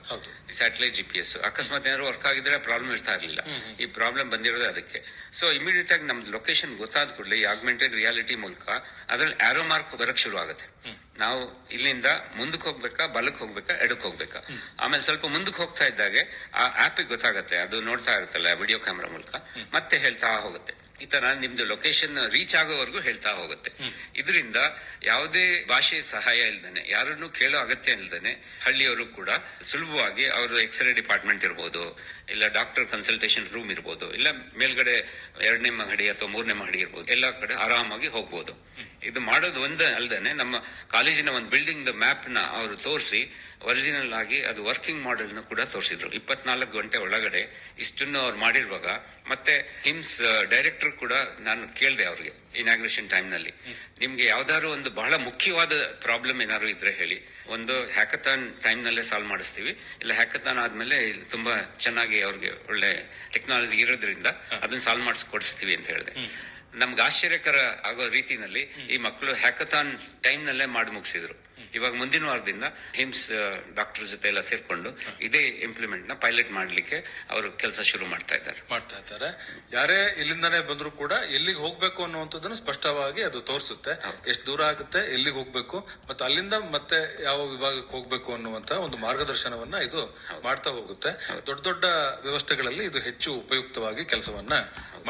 ಸ್ಯಾಟಲೈಟ್ GPS. ಅಕಸ್ಮಾತ್ ಏನಾದ್ರು ವರ್ಕ್ ಆಗಿದ್ರೆ ಪ್ರಾಬ್ಲಮ್ ಇರ್ತಾ ಇರ್ಲಿಲ್ಲ. ಈ ಪ್ರಾಬ್ಲಮ್ ಬಂದಿರೋದೇ ಅದಕ್ಕೆ. ಸೊ ಇಮಿಡಿಯೇಟ್ ಆಗಿ ನಮ್ದು ಲೊಕೇಶನ್ ಗೊತ್ತಾದ ಕೂಡಲೇ ಈ ಆಗ್ಮೆಂಟೆಡ್ ರಿಯಾಲಿಟಿ ಮೂಲಕ ಅದ್ರಲ್ಲಿ ಆರೋ ಮಾರ್ಕ್ ಬರಕ್ ಶುರು ಆಗುತ್ತೆ. ನಾವು ಇಲ್ಲಿಂದ ಮುಂದಕ್ಕೆ ಹೋಗ್ಬೇಕಾ, ಬಲಕ್ಕೆ ಹೋಗ್ಬೇಕಾ, ಎಡಕ್ಕೆ ಹೋಗ್ಬೇಕಾ. ಆಮೇಲೆ ಸ್ವಲ್ಪ ಮುಂದಕ್ಕೆ ಹೋಗ್ತಾ ಇದ್ದಾಗೆ ಆ ಆಪಿಗೆ ಗೊತ್ತಾಗತ್ತೆ, ಅದು ನೋಡ್ತಾ ಇರುತ್ತಲ್ಲ ವಿಡಿಯೋ ಕ್ಯಾಮ್ರಾ ಮೂಲಕ, ಮತ್ತೆ ಹೇಳ್ತಾ ಹೋಗುತ್ತೆ. ಈ ತರ ನಿಮ್ದು ಲೊಕೇಶನ್ ರೀಚ್ ಆಗೋವರೆಗೂ ಹೇಳ್ತಾ ಹೋಗುತ್ತೆ. ಇದರಿಂದ ಯಾವುದೇ ಭಾಷೆ ಸಹಾಯ ಇಲ್ದೇನೆ, ಯಾರನ್ನು ಕೇಳೋ ಅಗತ್ಯ ಇಲ್ದೇನೆ, ಹಳ್ಳಿಯವರು ಕೂಡ ಸುಲಭವಾಗಿ ಅವರು ಎಕ್ಸ್ರೇ ಡಿಪಾರ್ಟ್ಮೆಂಟ್ ಇರ್ಬೋದು, ಇಲ್ಲ ಡಾಕ್ಟರ್ ಕನ್ಸಲ್ಟೇಷನ್ ರೂಮ್ ಇರ್ಬೋದು, ಇಲ್ಲ ಮೇಲ್ಗಡೆ 2ನೇ ಮಹಡಿ ಅಥವಾ 3ನೇ ಮಹಡಿ ಇರ್ಬೋದು, ಎಲ್ಲಾ ಕಡೆ ಆರಾಮಾಗಿ ಹೋಗ್ಬೋದು. ಇದು ಮಾಡೋದು ಒಂದೇ ಅಲ್ದೇನೆ, ನಮ್ಮ ಕಾಲೇಜಿನ ಒಂದು ಬಿಲ್ಡಿಂಗ್ ಮ್ಯಾಪ್ ನ ಅವರು ತೋರಿಸಿ ಒರಿಜಿನಲ್ ಆಗಿ ಅದು ವರ್ಕಿಂಗ್ ಮಾಡೆಲ್ ನ ಕೂಡ ತೋರಿಸಿದ್ರು. 24 ಗಂಟೆ ಒಳಗಡೆ ಇಷ್ಟನ್ನು ಅವ್ರು ಮಾಡಿರುವಾಗ. ಮತ್ತೆ ಹಿಮ್ಸ್ ಡೈರೆಕ್ಟರ್ ಕೂಡ ನಾನು ಕೇಳಿದೆ ಅವ್ರಿಗೆ ಇನಾಗ್ರೇಷನ್ ಟೈಮ್ ನಲ್ಲಿ, ನಿಮ್ಗೆ ಯಾವ್ದಾದ್ರು ಒಂದು ಬಹಳ ಮುಖ್ಯವಾದ ಪ್ರಾಬ್ಲಮ್ ಏನಾದ್ರು ಇದ್ರೆ ಹೇಳಿ, ಒಂದು ಹ್ಯಾಕಥಾನ್ ಟೈಮ್ ನಲ್ಲೇ ಸಾಲ್ವ್ ಮಾಡಿಸ್ತೀವಿ, ಇಲ್ಲ ಹ್ಯಾಕಥಾನ್ ಆದ್ಮೇಲೆ ತುಂಬಾ ಚೆನ್ನಾಗಿ ಅವ್ರಿಗೆ ಒಳ್ಳೆ ಟೆಕ್ನಾಲಜಿ ಇರೋದ್ರಿಂದ ಅದನ್ನ ಸಾಲ್ವ್ ಮಾಡಿಸ್ಕೊಡಿಸ್ತೀವಿ ಅಂತ ಹೇಳಿದೆ. ನಮ್ಗೆ ಆಶ್ಚರ್ಯಕರ ಆಗೋ ರೀತಿನಲ್ಲಿ ಈ ಮಕ್ಕಳು ಹ್ಯಾಕಥಾನ್ ಟೈಮ್ ನಲ್ಲೇ ಮಾಡಿ ಮುಗಿಸಿದ್ರು. ಇವಾಗ ಮುಂದಿನ ವಾರದಿಂದ ಹಿಮ್ಸ್ ಡಾಕ್ಟರ್ ಜೊತೆ ಎಲ್ಲ ಸೇರ್ಕೊಂಡು ಇದೇ ಇಂಪ್ಲಿಮೆಂಟ್ ನ ಪೈಲಟ್ ಮಾಡ್ಲಿಕ್ಕೆ ಅವರು ಕೆಲಸ ಶುರು ಮಾಡ್ತಾ ಇದ್ದಾರೆ. ಯಾರೇ ಇಲ್ಲಿಂದಾನೇ ಬಂದ್ರು ಕೂಡ ಎಲ್ಲಿಗೆ ಹೋಗ್ಬೇಕು ಅನ್ನುವಂಥದ್ದನ್ನು ಸ್ಪಷ್ಟವಾಗಿ ಅದು ತೋರಿಸುತ್ತೆ. ಎಷ್ಟು ದೂರ ಆಗುತ್ತೆ, ಎಲ್ಲಿಗೆ ಹೋಗ್ಬೇಕು, ಮತ್ತೆ ಅಲ್ಲಿಂದ ಮತ್ತೆ ಯಾವ ವಿಭಾಗಕ್ಕೆ ಹೋಗ್ಬೇಕು ಅನ್ನುವಂತ ಒಂದು ಮಾರ್ಗದರ್ಶನವನ್ನ ಇದು ಮಾಡ್ತಾ ಹೋಗುತ್ತೆ. ದೊಡ್ಡ ದೊಡ್ಡ ವ್ಯವಸ್ಥೆಗಳಲ್ಲಿ ಇದು ಹೆಚ್ಚು ಉಪಯುಕ್ತವಾಗಿ ಕೆಲಸವನ್ನ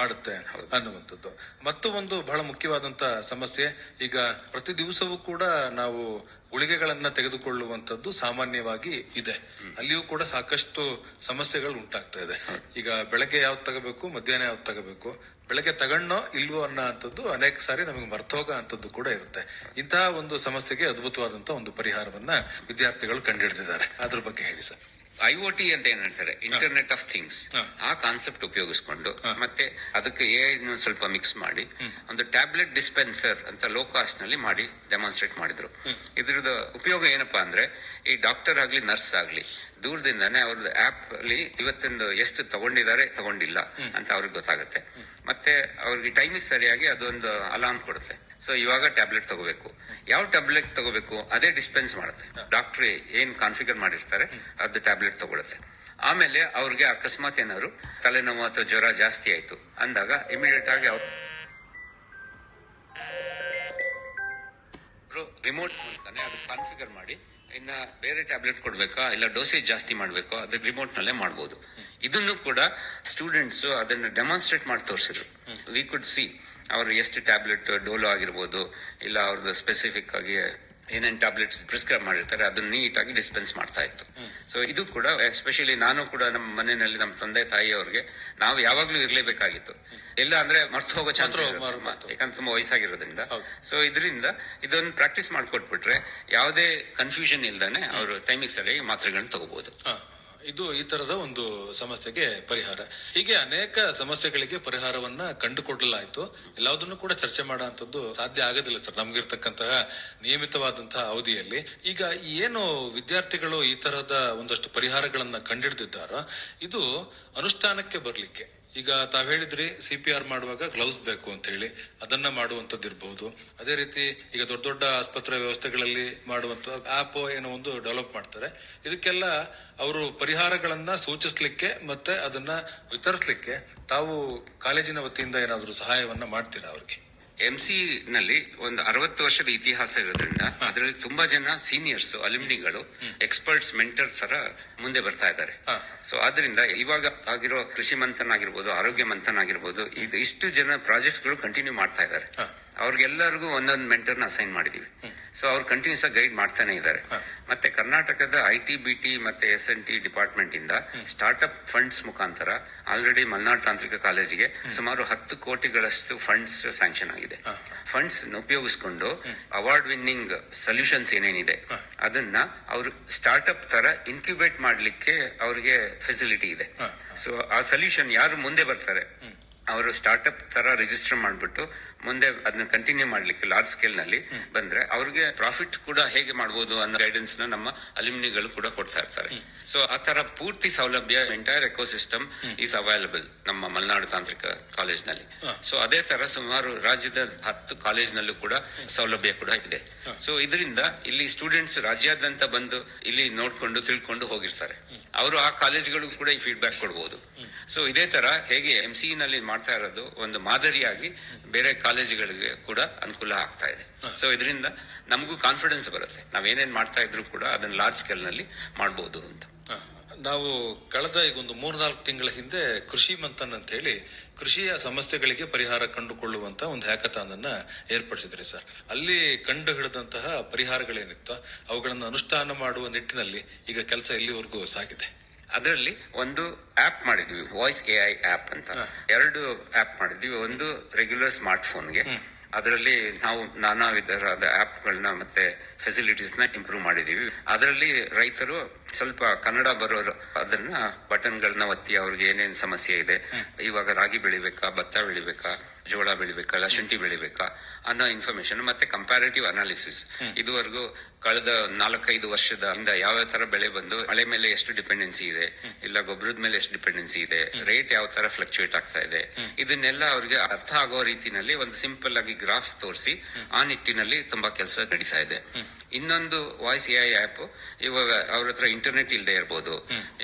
ಮಾಡುತ್ತೆ ಅನ್ನುವಂಥದ್ದು. ಮತ್ತು ಒಂದು ಬಹಳ ಮುಖ್ಯವಾದಂತ ಸಮಸ್ಯೆ, ಈಗ ಪ್ರತಿ ದಿವಸವೂ ಕೂಡ ನಾವು ಗುಳಿಗೆಗಳನ್ನ ತೆಗೆದುಕೊಳ್ಳುವಂತದ್ದು ಸಾಮಾನ್ಯವಾಗಿ ಇದೆ. ಅಲ್ಲಿಯೂ ಕೂಡ ಸಾಕಷ್ಟು ಸಮಸ್ಯೆಗಳು ಉಂಟಾಗ್ತಾ ಇದೆ. ಈಗ ಬೆಳಗ್ಗೆ ಯಾವ್ದು ತಗೋಬೇಕು, ಮಧ್ಯಾಹ್ನ ಯಾವ್ದು ತಗೋಬೇಕು, ಬೆಳಗ್ಗೆ ತಗೊಂಡೋ ಇಲ್ವೋ ಅನ್ನೋಂಥದ್ದು ಅನೇಕ ಸಾರಿ ನಮಗೆ ಮರ್ತೋಗ ಅಂತದ್ದು ಕೂಡ ಇರುತ್ತೆ. ಇಂತಹ ಒಂದು ಸಮಸ್ಯೆಗೆ ಅದ್ಭುತವಾದಂತಹ ಒಂದು ಪರಿಹಾರವನ್ನ ವಿದ್ಯಾರ್ಥಿಗಳು ಕಂಡುಹಿಡಿದಿದ್ದಾರೆ. ಅದ್ರ ಬಗ್ಗೆ ಹೇಳಿ ಸರ್. IoT ಅಂತ ಏನ್ ಹೇಳ್ತಾರೆ, ಇಂಟರ್ನೆಟ್ ಆಫ್ ಥಿಂಗ್ಸ್, ಆ ಕಾನ್ಸೆಪ್ಟ್ ಉಪಯೋಗಿಸ್ಕೊಂಡು ಮತ್ತೆ ಅದಕ್ಕೆ AI ಸ್ವಲ್ಪ ಮಿಕ್ಸ್ ಮಾಡಿ ಒಂದು ಟ್ಯಾಬ್ಲೆಟ್ ಡಿಸ್ಪೆನ್ಸರ್ ಅಂತ ಲೋ ಕಾಸ್ಟ್ ನಲ್ಲಿ ಮಾಡಿ ಡೆಮಾನ್ಸ್ಟ್ರೇಟ್ ಮಾಡಿದ್ರು. ಇದ್ರದ ಉಪಯೋಗ ಏನಪ್ಪಾ ಅಂದ್ರೆ, ಈ ಡಾಕ್ಟರ್ ಆಗ್ಲಿ ನರ್ಸ್ ಆಗ್ಲಿ ದೂರದಿಂದಾನೇ ಅವ್ರದ್ದು ಆಪ್ ಅಲ್ಲಿ ಇವತ್ತೊಂದು ಎಷ್ಟು ತಗೊಂಡಿದ್ದಾರೆ ತಗೊಂಡಿಲ್ಲ ಅಂತ ಅವ್ರಿಗೆ ಗೊತ್ತಾಗುತ್ತೆ. ಮತ್ತೆ ಅವ್ರಿಗೆ ಟೈಮಿಗೆ ಸರಿಯಾಗಿ ಅದೊಂದು ಅಲಾರ್ಮ್ ಕೊಡುತ್ತೆ. ಸೊ ಇವಾಗ ಟ್ಯಾಬ್ಲೆಟ್ ತಗೋಬೇಕು, ಯಾವ ಟ್ಯಾಬ್ಲೆಟ್ ತಗೋಬೇಕು ಅದೇ ಡಿಸ್ಪೆನ್ಸ್ ಮಾಡುತ್ತೆ. ಡಾಕ್ಟರ್ ಏನ್ ಕಾನ್ಫಿಗರ್ ಮಾಡಿರ್ತಾರೆ ಅದು ಟ್ಯಾಬ್ಲೆಟ್ ತಗೊಳುತ್ತೆ. ಆಮೇಲೆ ಅವ್ರಿಗೆ ಅಕಸ್ಮಾತ್ ಏನಾದ್ರು ತಲೆನೋವು ಅಥವಾ ಜ್ವರ ಜಾಸ್ತಿ ಆಯ್ತು ಅಂದಾಗ ಇಮಿಡಿಯೇಟ್ ಆಗಿ ಅವರು ರಿಮೋಟ್ ಅಂತಾನೆ ಅದು ಕಾನ್ಫಿಗರ್ ಮಾಡಿ ಇನ್ನ ಬೇರೆ ಟ್ಯಾಬ್ಲೆಟ್ ಕೊಡ್ಬೇಕಾ ಇಲ್ಲ ಡೋಸೇಜ್ ಜಾಸ್ತಿ ಮಾಡ್ಬೇಕು ಅದಕ್ಕೆ ರಿಮೋಟ್ ನಲ್ಲೇ ಮಾಡಬಹುದು. ಇದನ್ನು ಕೂಡ ಸ್ಟೂಡೆಂಟ್ಸ್ ಅದನ್ನ ಡೆಮಾನ್ಸ್ಟ್ರೇಟ್ ಮಾಡಿ ತೋರಿಸಿದ್ರು. ವಿ ಕುಡ್ ಸಿ ಅವ್ರು ಎಷ್ಟು ಟ್ಯಾಬ್ಲೆಟ್ ಡೋಲೋ ಆಗಿರ್ಬೋದು ಇಲ್ಲ ಅವ್ರದ್ದು ಸ್ಪೆಸಿಫಿಕ್ ಆಗಿ ಏನೇನ್ ಟ್ಯಾಬ್ಲೆಟ್ಸ್ ಪ್ರಿಸ್ಕ್ರೈಬ್ ಮಾಡಿರ್ತಾರೆ ಅದನ್ನ ನೀಟಾಗಿ ಡಿಸ್ಪೆನ್ಸ್ ಮಾಡ್ತಾ ಇತ್ತು. ಸೊ ಇದು ಕೂಡ ಎಸ್ಪೆಷಲಿ ನಾನು ಕೂಡ ನಮ್ಮ ಮನೆಯಲ್ಲಿ ನಮ್ಮ ತಂದೆ ತಾಯಿ ಅವ್ರಿಗೆ ನಾವು ಯಾವಾಗ್ಲೂ ಇರ್ಲೇಬೇಕಾಗಿತ್ತು. ಇಲ್ಲ ಅಂದ್ರೆ ಮರ್ತು ಹೋಗೋ ಚಾನ್ಸ್ ಯಾಕಂದ್ರೆ ತುಂಬಾ ವಯಸ್ಸಾಗಿರೋದ್ರಿಂದ. ಸೊ ಇದರಿಂದ ಇದೊಂದು ಪ್ರಾಕ್ಟೀಸ್ ಮಾಡ್ಕೊಟ್ಬಿಟ್ರೆ ಯಾವುದೇ ಕನ್ಫ್ಯೂಷನ್ ಇಲ್ದಾನೆ ಅವರು ಟೈಮಿಗೆ ಸರಿಯಾಗಿ ಮಾತ್ರೆಗಳನ್ನ ತಗೋಬಹುದು. ಇದು ಈ ತರದ ಒಂದು ಸಮಸ್ಯೆಗೆ ಪರಿಹಾರ. ಹೀಗೆ ಅನೇಕ ಸಮಸ್ಯೆಗಳಿಗೆ ಪರಿಹಾರವನ್ನ ಕಂಡುಕೊಡಲಾಯ್ತು. ಎಲ್ಲದನ್ನು ಕೂಡ ಚರ್ಚೆ ಮಾಡುವಂತದ್ದು ಸಾಧ್ಯ ಆಗೋದಿಲ್ಲ ಸರ್ ನಮ್ಗಿರ್ತಕ್ಕಂತಹ ನಿಯಮಿತವಾದಂತಹ ಅವಧಿಯಲ್ಲಿ. ಈಗ ಏನು ವಿದ್ಯಾರ್ಥಿಗಳು ಈ ತರಹದ ಒಂದಷ್ಟು ಪರಿಹಾರಗಳನ್ನ ಕಂಡಿಡ್ದಿದ್ದಾರೋ ಇದು ಅನುಷ್ಠಾನಕ್ಕೆ ಬರ್ಲಿಕ್ಕೆ ಈಗ ತಾವ್ ಹೇಳಿದ್ರಿ CPR ಮಾಡುವಾಗ ಗ್ಲೌಸ್ ಬೇಕು ಅಂತ ಹೇಳಿ ಅದನ್ನ ಮಾಡುವಂತದ್ದಿರಬಹುದು. ಅದೇ ರೀತಿ ಈಗ ದೊಡ್ಡ ದೊಡ್ಡ ಆಸ್ಪತ್ರೆ ವ್ಯವಸ್ಥೆಗಳಲ್ಲಿ ಮಾಡುವಂತ ಆಪ್ ಏನೋ ಒಂದು ಡೆವಲಪ್ ಮಾಡ್ತಾರೆ. ಇದಕ್ಕೆಲ್ಲ ಅವರು ಪರಿಹಾರಗಳನ್ನ ಸೂಚಿಸ್ಲಿಕ್ಕೆ ಮತ್ತೆ ಅದನ್ನ ವಿತರಿಸಲಿಕ್ಕೆ ತಾವು ಕಾಲೇಜಿನ ವತಿಯಿಂದ ಏನಾದ್ರು ಸಹಾಯವನ್ನ ಮಾಡ್ತೀರಾ ಅವ್ರಿಗೆ? MC ನಲ್ಲಿ ಒಂದು 60 ವರ್ಷದ ಇತಿಹಾಸ ಇರೋದ್ರಿಂದ ಅದರಲ್ಲಿ ತುಂಬಾ ಜನ ಸೀನಿಯರ್ಸ್ ಅಲ್ಯುಮಿನಿಗಳು ಎಕ್ಸ್ಪರ್ಟ್ಸ್ ಮೆಂಟರ್ ತರ ಮುಂದೆ ಬರ್ತಾ ಇದ್ದಾರೆ. ಸೊ ಆದ್ರಿಂದ ಇವಾಗ ಆಗಿರೋ ಕೃಷಿ ಮಂಥನ್ ಆಗಿರ್ಬೋದು, ಆರೋಗ್ಯ ಮಂಥನ್ ಆಗಿರ್ಬೋದು, ಇಷ್ಟು ಜನ ಪ್ರಾಜೆಕ್ಟ್ ಗಳು ಕಂಟಿನ್ಯೂ ಮಾಡ್ತಾ ಇದ್ದಾರೆ. ಅವ್ರಿಗೆಲ್ಲರಿಗೂ ಒಂದೊಂದು ಮೆಂಟರ್ನ ಅಸೈನ್ ಮಾಡಿದೀವಿ. ಸೊ ಅವ್ರು ಕಂಟಿನ್ಯೂಸ್ ಆಗಿ ಗೈಡ್ ಮಾಡ್ತಾನೆ ಇದ್ದಾರೆ. ಮತ್ತೆ ಕರ್ನಾಟಕದ IT, BT ಮತ್ತೆ SNT ಡಿಪಾರ್ಟ್ಮೆಂಟ್ ಇಂದ ಸ್ಟಾರ್ಟ್ಅಪ್ ಫಂಡ್ಸ್ ಮುಖಾಂತರ ಆಲ್ರೆಡಿ ಮಲ್ನಾಡ್ ತಾಂತ್ರಿಕ ಕಾಲೇಜಿಗೆ ಸುಮಾರು 10 ಕೋಟಿಗಳಷ್ಟು ಫಂಡ್ಸ್ ಸ್ಯಾಂಕ್ಷನ್ ಆಗಿದೆ. ಫಂಡ್ಸ್ ಉಪಯೋಗಿಸಿಕೊಂಡು ಅವಾರ್ಡ್ ವಿನ್ನಿಂಗ್ ಸೊಲ್ಯೂಷನ್ಸ್ ಏನೇನಿದೆ ಅದನ್ನ ಅವರು ಸ್ಟಾರ್ಟ್ಅಪ್ ತರ ಇನ್ಕ್ಯುಬೇಟ್ ಮಾಡ್ಲಿಕ್ಕೆ ಅವ್ರಿಗೆ ಫೆಸಿಲಿಟಿ ಇದೆ. ಸೊ ಆ ಸೊಲ್ಯೂಷನ್ ಯಾರು ಮುಂದೆ ಬರ್ತಾರೆ ಅವರು ಸ್ಟಾರ್ಟ್ಅಪ್ ತರ ರಿಜಿಸ್ಟರ್ ಮಾಡ್ಬಿಟ್ಟು ಮುಂದೆ ಅದನ್ನ ಕಂಟಿನ್ಯೂ ಮಾಡ್ಲಿಕ್ಕೆ ಲಾರ್ಜ್ ಸ್ಕೇಲ್ ನಲ್ಲಿ ಬಂದ್ರೆ ಅವ್ರಿಗೆ ಪ್ರಾಫಿಟ್ ಕೂಡ ಹೇಗೆ ಮಾಡಬಹುದು ಅನ್ನೋ ಗೈಡೆನ್ಸ್ ನ ನಮ್ಮ ಅಲ್ಯುಮಿನಿಗಳು ಕೂಡ ಕೊಡ್ತಾ ಇರ್ತಾರೆ. ಸೊ ಆ ತರ ಪೂರ್ತಿ ಸೌಲಭ್ಯ ಎಂಟೈರ್ ಎಕೋಸಿಸ್ಟಮ್ ಈಸ್ ಅವೈಲಬಲ್ ನಮ್ಮ ಮಲೆನಾಡು ತಾಂತ್ರಿಕ ಕಾಲೇಜ್ ನಲ್ಲಿ. ಸೊ ಅದೇ ತರ ಸುಮಾರು ರಾಜ್ಯದ 10 ಕಾಲೇಜ್ ನಲ್ಲೂ ಕೂಡ ಸೌಲಭ್ಯ ಕೂಡ ಇದೆ. ಸೊ ಇದರಿಂದ ಇಲ್ಲಿ ಸ್ಟೂಡೆಂಟ್ಸ್ ರಾಜ್ಯಾದ್ಯಂತ ಬಂದು ಇಲ್ಲಿ ನೋಡ್ಕೊಂಡು ತಿಳ್ಕೊಂಡು ಹೋಗಿರ್ತಾರೆ. ಅವರು ಆ ಕಾಲೇಜ್ಗಳು ಕೂಡ ಈ ಫೀಡ್ಬ್ಯಾಕ್ ಕೊಡಬಹುದು. ಸೊ ಇದೇ ತರ ಹೇಗೆ MC ನಲ್ಲಿ ಮಾಡ್ತಾ ಇರೋದು ಒಂದು ಮಾದರಿಯಾಗಿ ಬೇರೆ ಕಾಲೇಜುಗಳಿಗೆ ಕೂಡ ಅನುಕೂಲ ಆಗ್ತಾ ಇದೆ. ಸೊ ಇದರಿಂದ ನಮಗೂ ಕಾನ್ಫಿಡೆನ್ಸ್ ಬರುತ್ತೆ, ನಾವೇನೇನ್ ಮಾಡ್ತಾ ಇದ್ರು ಕೂಡ ಅದನ್ನ ಲಾರ್ಜ್ ಸ್ಕೇಲ್ ನಲ್ಲಿ ಮಾಡಬಹುದು ಅಂತ. ನಾವು ಕಳೆದ ಈಗ ಒಂದು 3-4 ತಿಂಗಳ ಹಿಂದೆ ಕೃಷಿ ಮಂಥನ್ ಅಂತ ಹೇಳಿ ಕೃಷಿಯ ಸಮಸ್ಯೆಗಳಿಗೆ ಪರಿಹಾರ ಕಂಡುಕೊಳ್ಳುವಂತ ಒಂದು ಹ್ಯಾಕಥಾನ್ ಅನ್ನ ಏರ್ಪಡಿಸಿದ್ರಿ ಸರ್. ಅಲ್ಲಿ ಕಂಡು ಹಿಡಿದಂತಹ ಪರಿಹಾರಗಳೇನಿತ್ತು ಅವುಗಳನ್ನು ಅನುಷ್ಠಾನ ಮಾಡುವ ನಿಟ್ಟಿನಲ್ಲಿ ಈಗ ಕೆಲಸ ಎಲ್ಲಿವರೆಗೂ ಸಾಗಿದೆ? ಅದರಲ್ಲಿ ಒಂದು ಆಪ್ ಮಾಡಿದ್ವಿ, ವಾಯ್ಸ್ AI ಆಪ್ ಅಂತ. 2 ಆಪ್ ಮಾಡಿದ್ವಿ. ಒಂದು ರೆಗ್ಯುಲರ್ ಸ್ಮಾರ್ಟ್ ಫೋನ್ಗೆ, ಅದರಲ್ಲಿ ನಾವು ನಾನಾ ವಿಧವಾದ ಆಪ್ ಗಳನ್ನ ಮತ್ತೆ ಫೆಸಿಲಿಟೀಸ್ ನ ಇಂಪ್ರೂವ್ ಮಾಡಿದೀವಿ. ಅದರಲ್ಲಿ ರೈತರು ಸ್ವಲ್ಪ ಕನ್ನಡ ಬರೋರು ಅದನ್ನ ಬಟನ್ ಗಳನ್ನ ಒತ್ತಿ ಅವ್ರಿಗೆ ಏನೇನ್ ಸಮಸ್ಯೆ ಇದೆ, ಇವಾಗ ರಾಗಿ ಬೆಳಿಬೇಕಾ, ಭತ್ತ ಬೆಳಿಬೇಕಾ, ಜೋಳ ಬೆಳಿಬೇಕಾ, ಇಲ್ಲ ಶುಂಠಿ ಬೆಳಿಬೇಕಾ ಅನ್ನೋ ಇನ್ಫಾರ್ಮೇಶನ್ ಮತ್ತೆ ಕಂಪ್ಯಾರಿಟಿವ್ ಅನಾಲಿಸಿಸ್. ಇದುವರೆಗೂ ಕಳೆದ 4-5 ವರ್ಷದ ಯಾವ ತರ ಬೆಳೆ ಬಂದು ಮಳೆ ಮೇಲೆ ಎಷ್ಟು ಡಿಪೆಂಡೆನ್ಸಿ ಇದೆ, ಇಲ್ಲ ಗೊಬ್ಬರದ ಮೇಲೆ ಎಷ್ಟು ಡಿಪೆಂಡೆನ್ಸಿ ಇದೆ, ರೇಟ್ ಯಾವ ತರ ಫ್ಲಕ್ಚುಯೇಟ್ ಆಗ್ತಾ ಇದೆ, ಇದನ್ನೆಲ್ಲ ಅವ್ರಿಗೆ ಅರ್ಥ ಆಗೋ ರೀತಿನಲ್ಲಿ ಒಂದು ಸಿಂಪಲ್ ಆಗಿ ಗ್ರಾಫ್ ತೋರಿಸಿ ಆ ನಿಟ್ಟಿನಲ್ಲಿ ತುಂಬಾ ಕೆಲಸ ನಡೀತಾ ಇದೆ. ಇನ್ನೊಂದು ವಾಯ್ಸ್ AI ಆಪ್ ಇವಾಗ ಅವ್ರ ಹತ್ರ ಇಂಟರ್ನೆಟ್ ಇಲ್ಲದೆ ಇರಬಹುದು,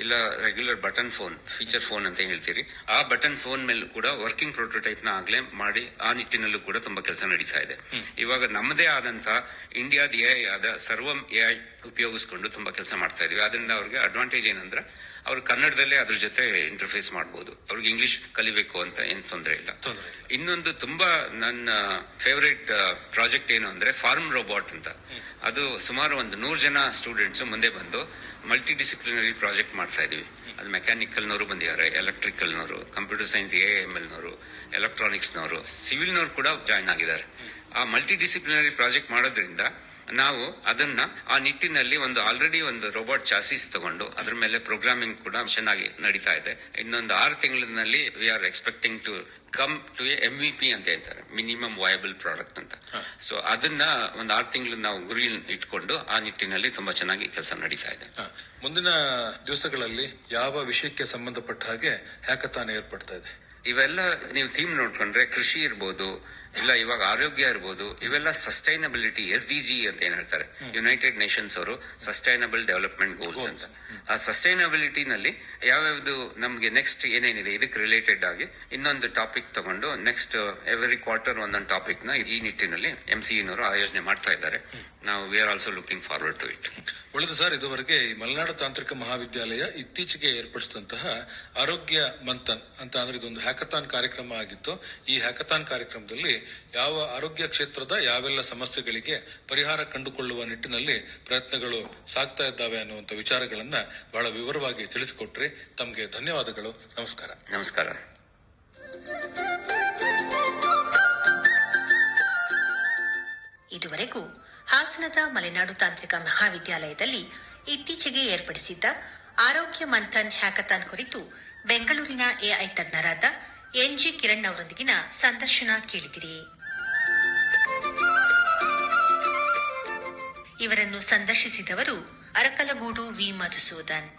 ಇಲ್ಲ regular button phone, feature phone ಅಂತ ಹೇಳ್ತೀರಿ, ಆ ಬಟನ್ ಫೋನ್ ಮೇಲೂ ಕೂಡ ವರ್ಕಿಂಗ್ ಪ್ರೋಟೋಟೈಪ್ ನ ಆಗ್ಲೇ ಮಾಡಿ ಆ ನಿಟ್ಟಿನಲ್ಲೂ ಕೂಡ ತುಂಬಾ ಕೆಲಸ ನಡೀತಾ ಇದೆ. ಇವಾಗ ನಮ್ಮದೇ ಆದಂತಹ ಇಂಡಿಯಾದ AI ಆದ ಸರ್ವಂ AI ಉಪಯೋಗಿಸ್ಕೊಂಡು ತುಂಬಾ ಕೆಲಸ ಮಾಡ್ತಾ ಇದೀವಿ. ಅದರಿಂದ ಅವ್ರಿಗೆ ಅಡ್ವಾಂಟೇಜ್ ಏನಂದ್ರೆ ಅವ್ರು ಕನ್ನಡದಲ್ಲೇ ಅದ್ರ ಜೊತೆ ಇಂಟರ್ಫೇಸ್ ಮಾಡಬಹುದು. ಅವ್ರಿಗೆ ಇಂಗ್ಲಿಷ್ ಕಲಿಬೇಕು ಅಂತ ಏನ್ ತೊಂದರೆ ಇಲ್ಲ. ಇನ್ನೊಂದು ತುಂಬಾ ನನ್ನ ಫೇವರೇಟ್ ಪ್ರಾಜೆಕ್ಟ್ ಏನು ಅಂದ್ರೆ ಫಾರ್ಮ್ ರೋಬೋಟ್ ಅಂತ. ಅದು ಸುಮಾರು ಒಂದು 100 ಜನ ಸ್ಟೂಡೆಂಟ್ಸ್ ಮುಂದೆ ಬಂದು ಮಲ್ಟಿ ಡಿಸಿಪ್ಲಿನರಿ ಪ್ರಾಜೆಕ್ಟ್ ಮಾಡ್ತಾ ಇದೀವಿ. ಅದು ಮೆಕ್ಯಾನಿಕಲ್ ನವರು ಬಂದಿದ್ದಾರೆ, ಎಲೆಕ್ಟ್ರಿಕಲ್ ನವರು, ಕಂಪ್ಯೂಟರ್ ಸೈನ್ಸ್ AIML ನವರು, ಎಲೆಕ್ಟ್ರಾನಿಕ್ಸ್ ನವರು, ಸಿವಿಲ್ ನವರು ಕೂಡ ಜಾಯ್ನ್ ಆಗಿದ್ದಾರೆ. ಆ ಮಲ್ಟಿ ಡಿಸಿಪ್ಲಿನರಿ ಪ್ರಾಜೆಕ್ಟ್ ಮಾಡೋದ್ರಿಂದ ನಾವು ಅದನ್ನ ಆ ನಿಟ್ಟಿನಲ್ಲಿ ಆಲ್ರೆಡಿ ಒಂದು ರೋಬೋಟ್ ಚಾಸಿಸ್ ತಗೊಂಡು ಅದ್ರ ಮೇಲೆ ಪ್ರೋಗ್ರಾಮಿಂಗ್ ಕೂಡ ಚೆನ್ನಾಗಿ ನಡೀತಾ ಇದೆ. ಇನ್ನೊಂದು 6 ತಿಂಗಳಿನಲ್ಲಿ we are expecting to come to MVP ಅಂತ ಹೇಳ್ತಾರೆ, ಮಿನಿಮಮ್ ವಯಬಲ್ ಪ್ರಾಡಕ್ಟ್ ಅಂತ. ಸೊ ಅದನ್ನ ಒಂದು 6 ತಿಂಗಳು ನಾವು ಗುರಿ ಇಟ್ಕೊಂಡು ಆ ನಿಟ್ಟಿನಲ್ಲಿ ತುಂಬಾ ಚೆನ್ನಾಗಿ ಕೆಲಸ ನಡೀತಾ ಇದೆ. ಮುಂದಿನ ದಿವಸಗಳಲ್ಲಿ ಯಾವ ವಿಷಯಕ್ಕೆ ಸಂಬಂಧಪಟ್ಟ ಹಾಗೆ ಹ್ಯಾಕಥಾನ್ ಏರ್ಪಡ್ತಾ ಇದೆ? ಇವೆಲ್ಲ ನೀವು ಥೀಮ್ ನೋಡ್ಕೊಂಡ್ರೆ ಕೃಷಿ ಇರ್ಬೋದು, ಇಲ್ಲ ಇವಾಗ ಆರೋಗ್ಯ ಇರ್ಬೋದು, ಇವೆಲ್ಲ ಸಸ್ಟೈನಬಿಲಿಟಿ SDG ಅಂತ ಏನ್ ಹೇಳ್ತಾರೆ, ಯುನೈಟೆಡ್ ನೇಷನ್ಸ್ ಅವರು ಸಸ್ಟೈನಬಲ್ ಡೆವಲಪ್ಮೆಂಟ್ ಗೋಲ್ಸ್ ಅಂತ. ಆ ಸಸ್ಟೈನಬಿಲಿಟಿ ನಲ್ಲಿ ಯಾವ್ಯಾವ್ದು ನಮ್ಗೆ ನೆಕ್ಸ್ಟ್ ಏನೇನಿದೆ ಇದಕ್ಕೆ ರಿಲೇಟೆಡ್ ಆಗಿ ಇನ್ನೊಂದು ಟಾಪಿಕ್ ತಗೊಂಡು ನೆಕ್ಸ್ಟ್ ಎವ್ರಿ ಕ್ವಾರ್ಟರ್ ಒಂದೊಂದು ಟಾಪಿಕ್ ನ ಈ ನಿಟ್ಟಿನಲ್ಲಿ MCEನವರು ಆಯೋಜನೆ ಮಾಡ್ತಾ ಇದ್ದಾರೆ. ನಾವು we are also looking forward to it. ಒಳ್ಳೆದು ಸರ್. ಇದುವರೆಗೆ ಈ ಮಲೆನಾಡು ತಾಂತ್ರಿಕ ಮಹಾವಿದ್ಯಾಲಯ ಇತ್ತೀಚೆಗೆ ಏರ್ಪಡಿಸಿದಂತಹ ಆರೋಗ್ಯ ಮಂಥನ್ ಅಂತ ಅಂದ್ರೆ ಇದೊಂದು ಹ್ಯಾಕಥಾನ್ ಕಾರ್ಯಕ್ರಮ ಆಗಿತ್ತು. ಈ ಹ್ಯಾಕಥಾನ್ ಕಾರ್ಯಕ್ರಮದಲ್ಲಿ ಯಾವ ಆರೋಗ್ಯ ಕ್ಷೇತ್ರದ ಯಾವೆಲ್ಲ ಸಮಸ್ಯೆಗಳಿಗೆ ಪರಿಹಾರ ಕಂಡುಕೊಳ್ಳುವ ನಿಟ್ಟಿನಲ್ಲಿ ಪ್ರಯತ್ನಗಳು ಸಾಗ್ತಾ ಇದ್ದಾವೆ ಅನ್ನುವಂಥ ವಿಚಾರಗಳನ್ನ ಬಹಳ ವಿವರವಾಗಿ ತಿಳಿಸಿಕೊಟ್ರಿ. ತಮಗೆ ಧನ್ಯವಾದಗಳು. ನಮಸ್ಕಾರ. ನಮಸ್ಕಾರ. ಇದುವರೆಗೂ ಹಾಸನದ ಮಲೆನಾಡು ತಾಂತ್ರಿಕ ಮಹಾವಿದ್ಯಾಲಯದಲ್ಲಿ ಇತ್ತೀಚೆಗೆ ಏರ್ಪಡಿಸಿದ್ದ ಆರೋಗ್ಯ ಮಂಥನ್ ಹ್ಯಾಕಥಾನ್ ಕುರಿತು ಬೆಂಗಳೂರಿನ AI ತಜ್ಞರಾದ NG ಕಿರಣ್ ಅವರೊಂದಿಗಿನ ಸಂದರ್ಶನ ಕೇಳಿದಿರಿ. ಇವರನ್ನು ಸಂದರ್ಶಿಸಿದವರು ಅರಕಲಗೂಡು ವಿ. ಮಧುಸೂದನ್.